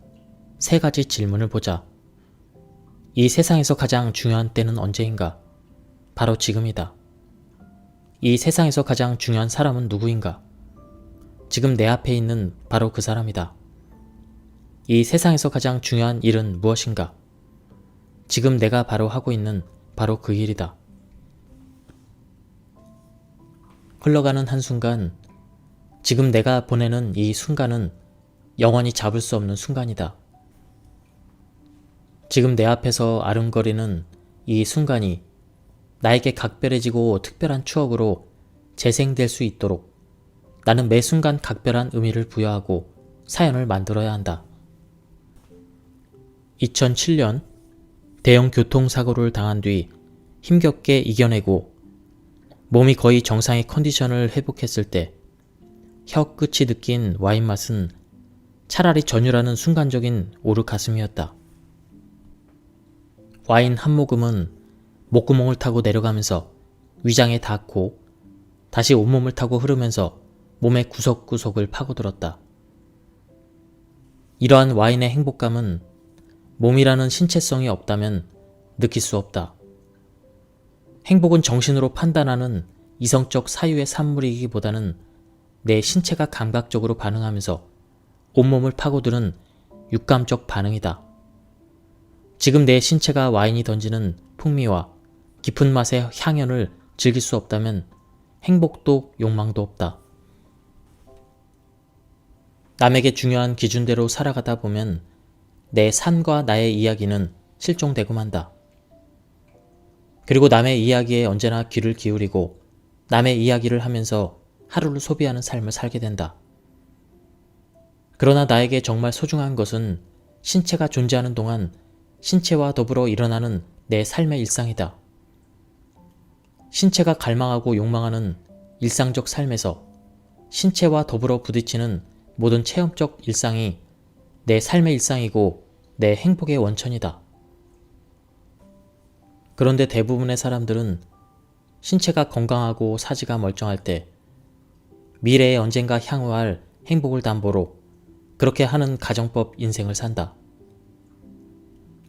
3가지 질문을 보자. 이 세상에서 가장 중요한 때는 언제인가? 바로 지금이다. 이 세상에서 가장 중요한 사람은 누구인가? 지금 내 앞에 있는 바로 그 사람이다. 이 세상에서 가장 중요한 일은 무엇인가? 지금 내가 바로 하고 있는 바로 그 일이다. 흘러가는 한순간, 지금 내가 보내는 이 순간은 영원히 잡을 수 없는 순간이다. 지금 내 앞에서 아른거리는 이 순간이 나에게 각별해지고 특별한 추억으로 재생될 수 있도록 나는 매 순간 각별한 의미를 부여하고 사연을 만들어야 한다. 2007년 대형 교통사고를 당한 뒤 힘겹게 이겨내고 몸이 거의 정상의 컨디션을 회복했을 때 혀 끝이 느낀 와인 맛은 차라리 전율하는 순간적인 오르가슴이었다. 와인 한 모금은 목구멍을 타고 내려가면서 위장에 닿고 다시 온몸을 타고 흐르면서 몸의 구석구석을 파고들었다. 이러한 와인의 행복감은 몸이라는 신체성이 없다면 느낄 수 없다. 행복은 정신으로 판단하는 이성적 사유의 산물이기보다는 내 신체가 감각적으로 반응하면서 온몸을 파고드는 육감적 반응이다. 지금 내 신체가 와인이 던지는 풍미와 깊은 맛의 향연을 즐길 수 없다면 행복도 욕망도 없다. 남에게 중요한 기준대로 살아가다 보면 내 삶과 나의 이야기는 실종되고 만다. 그리고 남의 이야기에 언제나 귀를 기울이고 남의 이야기를 하면서 하루를 소비하는 삶을 살게 된다. 그러나 나에게 정말 소중한 것은 신체가 존재하는 동안 신체와 더불어 일어나는 내 삶의 일상이다. 신체가 갈망하고 욕망하는 일상적 삶에서 신체와 더불어 부딪히는 모든 체험적 일상이 내 삶의 일상이고 내 행복의 원천이다. 그런데 대부분의 사람들은 신체가 건강하고 사지가 멀쩡할 때 미래에 언젠가 향후할 행복을 담보로 그렇게 하는 가정법 인생을 산다.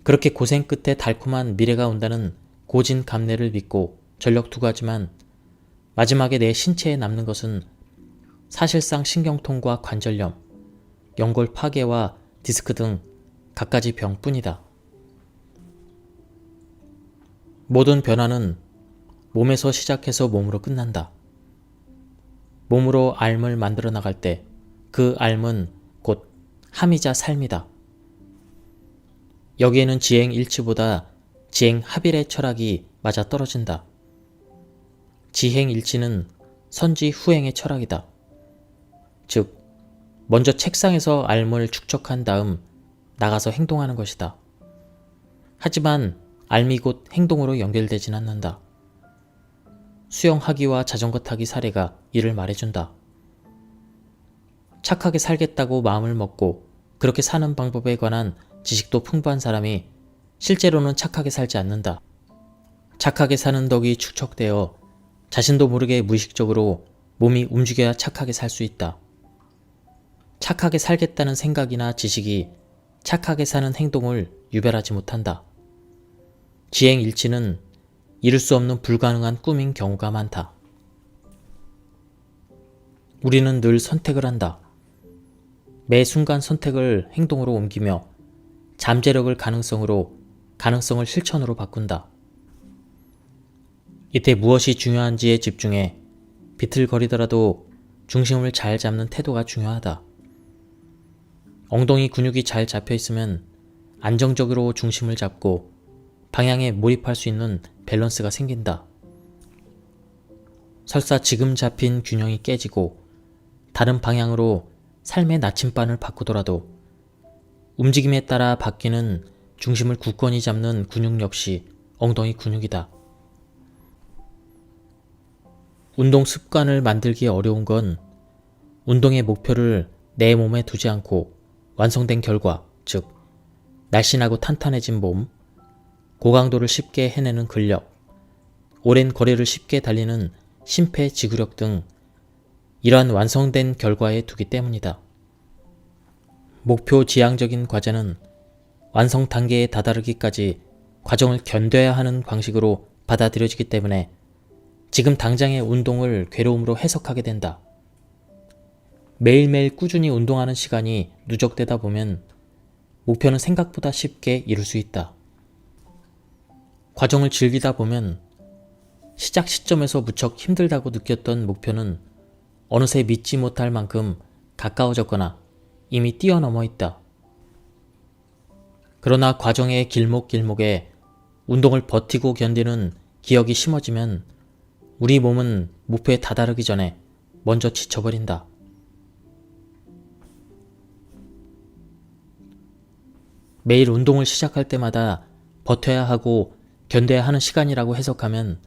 그렇게 고생 끝에 달콤한 미래가 온다는 고진감래를 믿고 전력 투구하지만 마지막에 내 신체에 남는 것은 사실상 신경통과 관절염, 연골 파괴와 디스크 등 갖가지 병뿐이다. 모든 변화는 몸에서 시작해서 몸으로 끝난다. 몸으로 앓을 만들어 나갈 때 그 앓은 곧 함이자 삶이다. 여기에는 지행일치보다 지행합일의 철학이 맞아떨어진다. 지행일치는 선지후행의 철학이다. 즉, 먼저 책상에서 앓을 축적한 다음 나가서 행동하는 것이다. 하지만 앓이 곧 행동으로 연결되진 않는다. 수영하기와 자전거 타기 사례가 이를 말해준다. 착하게 살겠다고 마음을 먹고 그렇게 사는 방법에 관한 지식도 풍부한 사람이 실제로는 착하게 살지 않는다. 착하게 사는 덕이 축적되어 자신도 모르게 무의식적으로 몸이 움직여야 착하게 살 수 있다. 착하게 살겠다는 생각이나 지식이 착하게 사는 행동을 유별하지 못한다. 지행일치는 이룰 수 없는 불가능한 꿈인 경우가 많다. 우리는 늘 선택을 한다. 매 순간 선택을 행동으로 옮기며 잠재력을 가능성으로, 가능성을 실천으로 바꾼다. 이때 무엇이 중요한지에 집중해 비틀거리더라도 중심을 잘 잡는 태도가 중요하다. 엉덩이 근육이 잘 잡혀 있으면 안정적으로 중심을 잡고 방향에 몰입할 수 있는 밸런스가 생긴다. 설사 지금 잡힌 균형이 깨지고 다른 방향으로 삶의 나침반을 바꾸더라도 움직임에 따라 바뀌는 중심을 굳건히 잡는 근육 역시 엉덩이 근육이다. 운동 습관을 만들기 어려운 건 운동의 목표를 내 몸에 두지 않고 완성된 결과, 즉 날씬하고 탄탄해진 몸, 고강도를 쉽게 해내는 근력, 오랜 거리를 쉽게 달리는 심폐지구력 등 이러한 완성된 결과에 두기 때문이다. 목표 지향적인 과제는 완성 단계에 다다르기까지 과정을 견뎌야 하는 방식으로 받아들여지기 때문에 지금 당장의 운동을 괴로움으로 해석하게 된다. 매일매일 꾸준히 운동하는 시간이 누적되다 보면 목표는 생각보다 쉽게 이룰 수 있다. 과정을 즐기다 보면 시작 시점에서 무척 힘들다고 느꼈던 목표는 어느새 믿지 못할 만큼 가까워졌거나 이미 뛰어넘어 있다. 그러나 과정의 길목길목에 운동을 버티고 견디는 기억이 심어지면 우리 몸은 목표에 다다르기 전에 먼저 지쳐버린다. 매일 운동을 시작할 때마다 버텨야 하고 견뎌야 하는 시간이라고 해석하면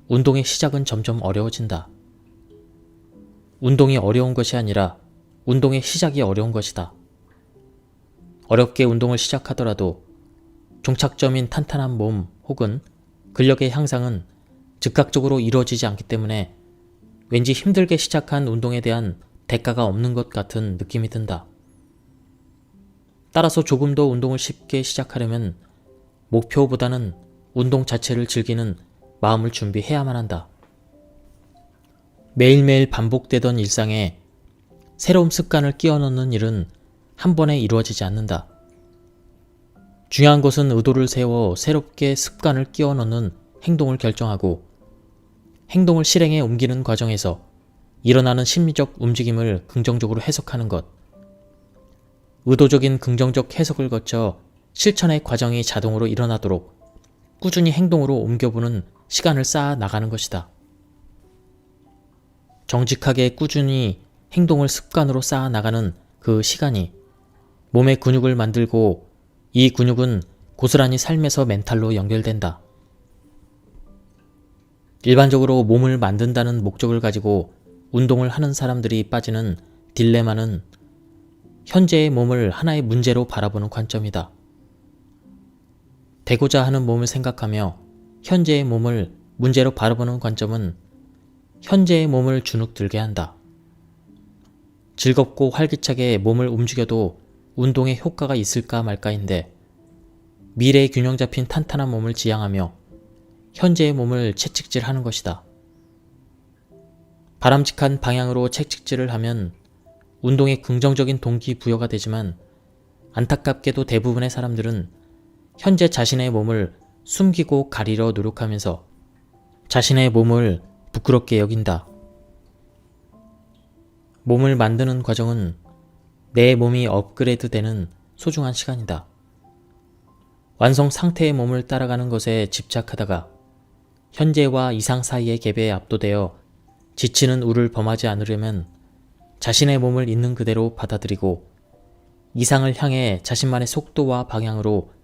운동의 시작은 점점 어려워진다. 운동이 어려운 것이 아니라 운동의 시작이 어려운 것이다. 어렵게 운동을 시작하더라도 종착점인 탄탄한 몸 혹은 근력의 향상은 즉각적으로 이루어지지 않기 때문에 왠지 힘들게 시작한 운동에 대한 대가가 없는 것 같은 느낌이 든다. 따라서 조금 더 운동을 쉽게 시작하려면 목표보다는 운동 자체를 즐기는 마음을 준비해야만 한다. 매일매일 반복되던 일상에 새로운 습관을 끼워 넣는 일은 한 번에 이루어지지 않는다. 중요한 것은 의도를 세워 새롭게 습관을 끼워 넣는 행동을 결정하고 행동을 실행에 옮기는 과정에서 일어나는 심리적 움직임을 긍정적으로 해석하는 것. 의도적인 긍정적 해석을 거쳐 실천의 과정이 자동으로 일어나도록 꾸준히 행동으로 옮겨보는 시간을 쌓아 나가는 것이다. 정직하게 꾸준히 행동을 습관으로 쌓아 나가는 그 시간이 몸의 근육을 만들고 이 근육은 고스란히 삶에서 멘탈로 연결된다. 일반적으로 몸을 만든다는 목적을 가지고 운동을 하는 사람들이 빠지는 딜레마는 현재의 몸을 하나의 문제로 바라보는 관점이다. 되고자 하는 몸을 생각하며 현재의 몸을 문제로 바라보는 관점은 현재의 몸을 주눅들게 한다. 즐겁고 활기차게 몸을 움직여도 운동에 효과가 있을까 말까인데 미래의 균형 잡힌 탄탄한 몸을 지향하며 현재의 몸을 채찍질하는 것이다. 바람직한 방향으로 채찍질을 하면 운동에 긍정적인 동기부여가 되지만 안타깝게도 대부분의 사람들은 현재 자신의 몸을 숨기고 가리려 노력하면서 자신의 몸을 부끄럽게 여긴다. 몸을 만드는 과정은 내 몸이 업그레이드되는 소중한 시간이다. 완성 상태의 몸을 따라가는 것에 집착하다가 현재와 이상 사이의 갭에 압도되어 지치는 우를 범하지 않으려면 자신의 몸을 있는 그대로 받아들이고 이상을 향해 자신만의 속도와 방향으로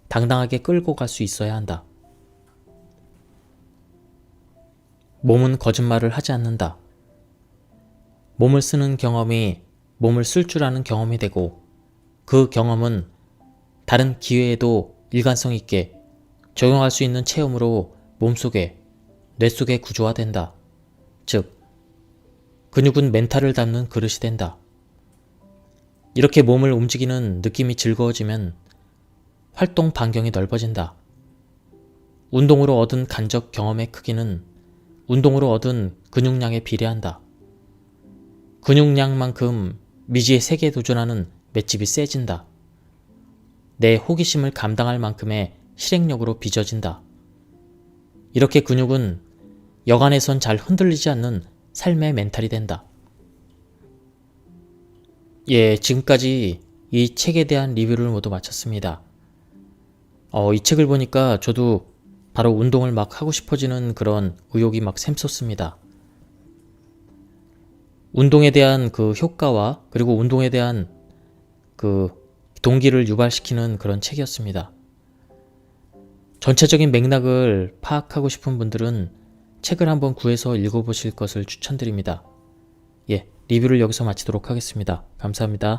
당당하게 끌고 갈 수 있어야 한다. 몸은 거짓말을 하지 않는다. 몸을 쓰는 경험이 몸을 쓸 줄 아는 경험이 되고 그 경험은 다른 기회에도 일관성 있게 적용할 수 있는 체험으로 몸속에, 뇌 속에 구조화된다. 즉, 근육은 멘탈을 담는 그릇이 된다. 이렇게 몸을 움직이는 느낌이 즐거워지면 활동 반경이 넓어진다. 운동으로 얻은 간접 경험의 크기는 운동으로 얻은 근육량에 비례한다. 근육량만큼 미지의 세계에 도전하는 맷집이 세진다. 내 호기심을 감당할 만큼의 실행력으로 빚어진다. 이렇게 근육은 여간에선 잘 흔들리지 않는 삶의 멘탈이 된다. 예, 지금까지 이 책에 대한 리뷰를 모두 마쳤습니다. 이 책을 보니까 저도 바로 운동을 막 하고 싶어지는 그런 의욕이 막 샘솟습니다. 운동에 대한 그 효과와 그리고 운동에 대한 그 동기를 유발시키는 그런 책이었습니다. 전체적인 맥락을 파악하고 싶은 분들은 책을 한번 구해서 읽어보실 것을 추천드립니다. 예, 리뷰를 여기서 마치도록 하겠습니다. 감사합니다.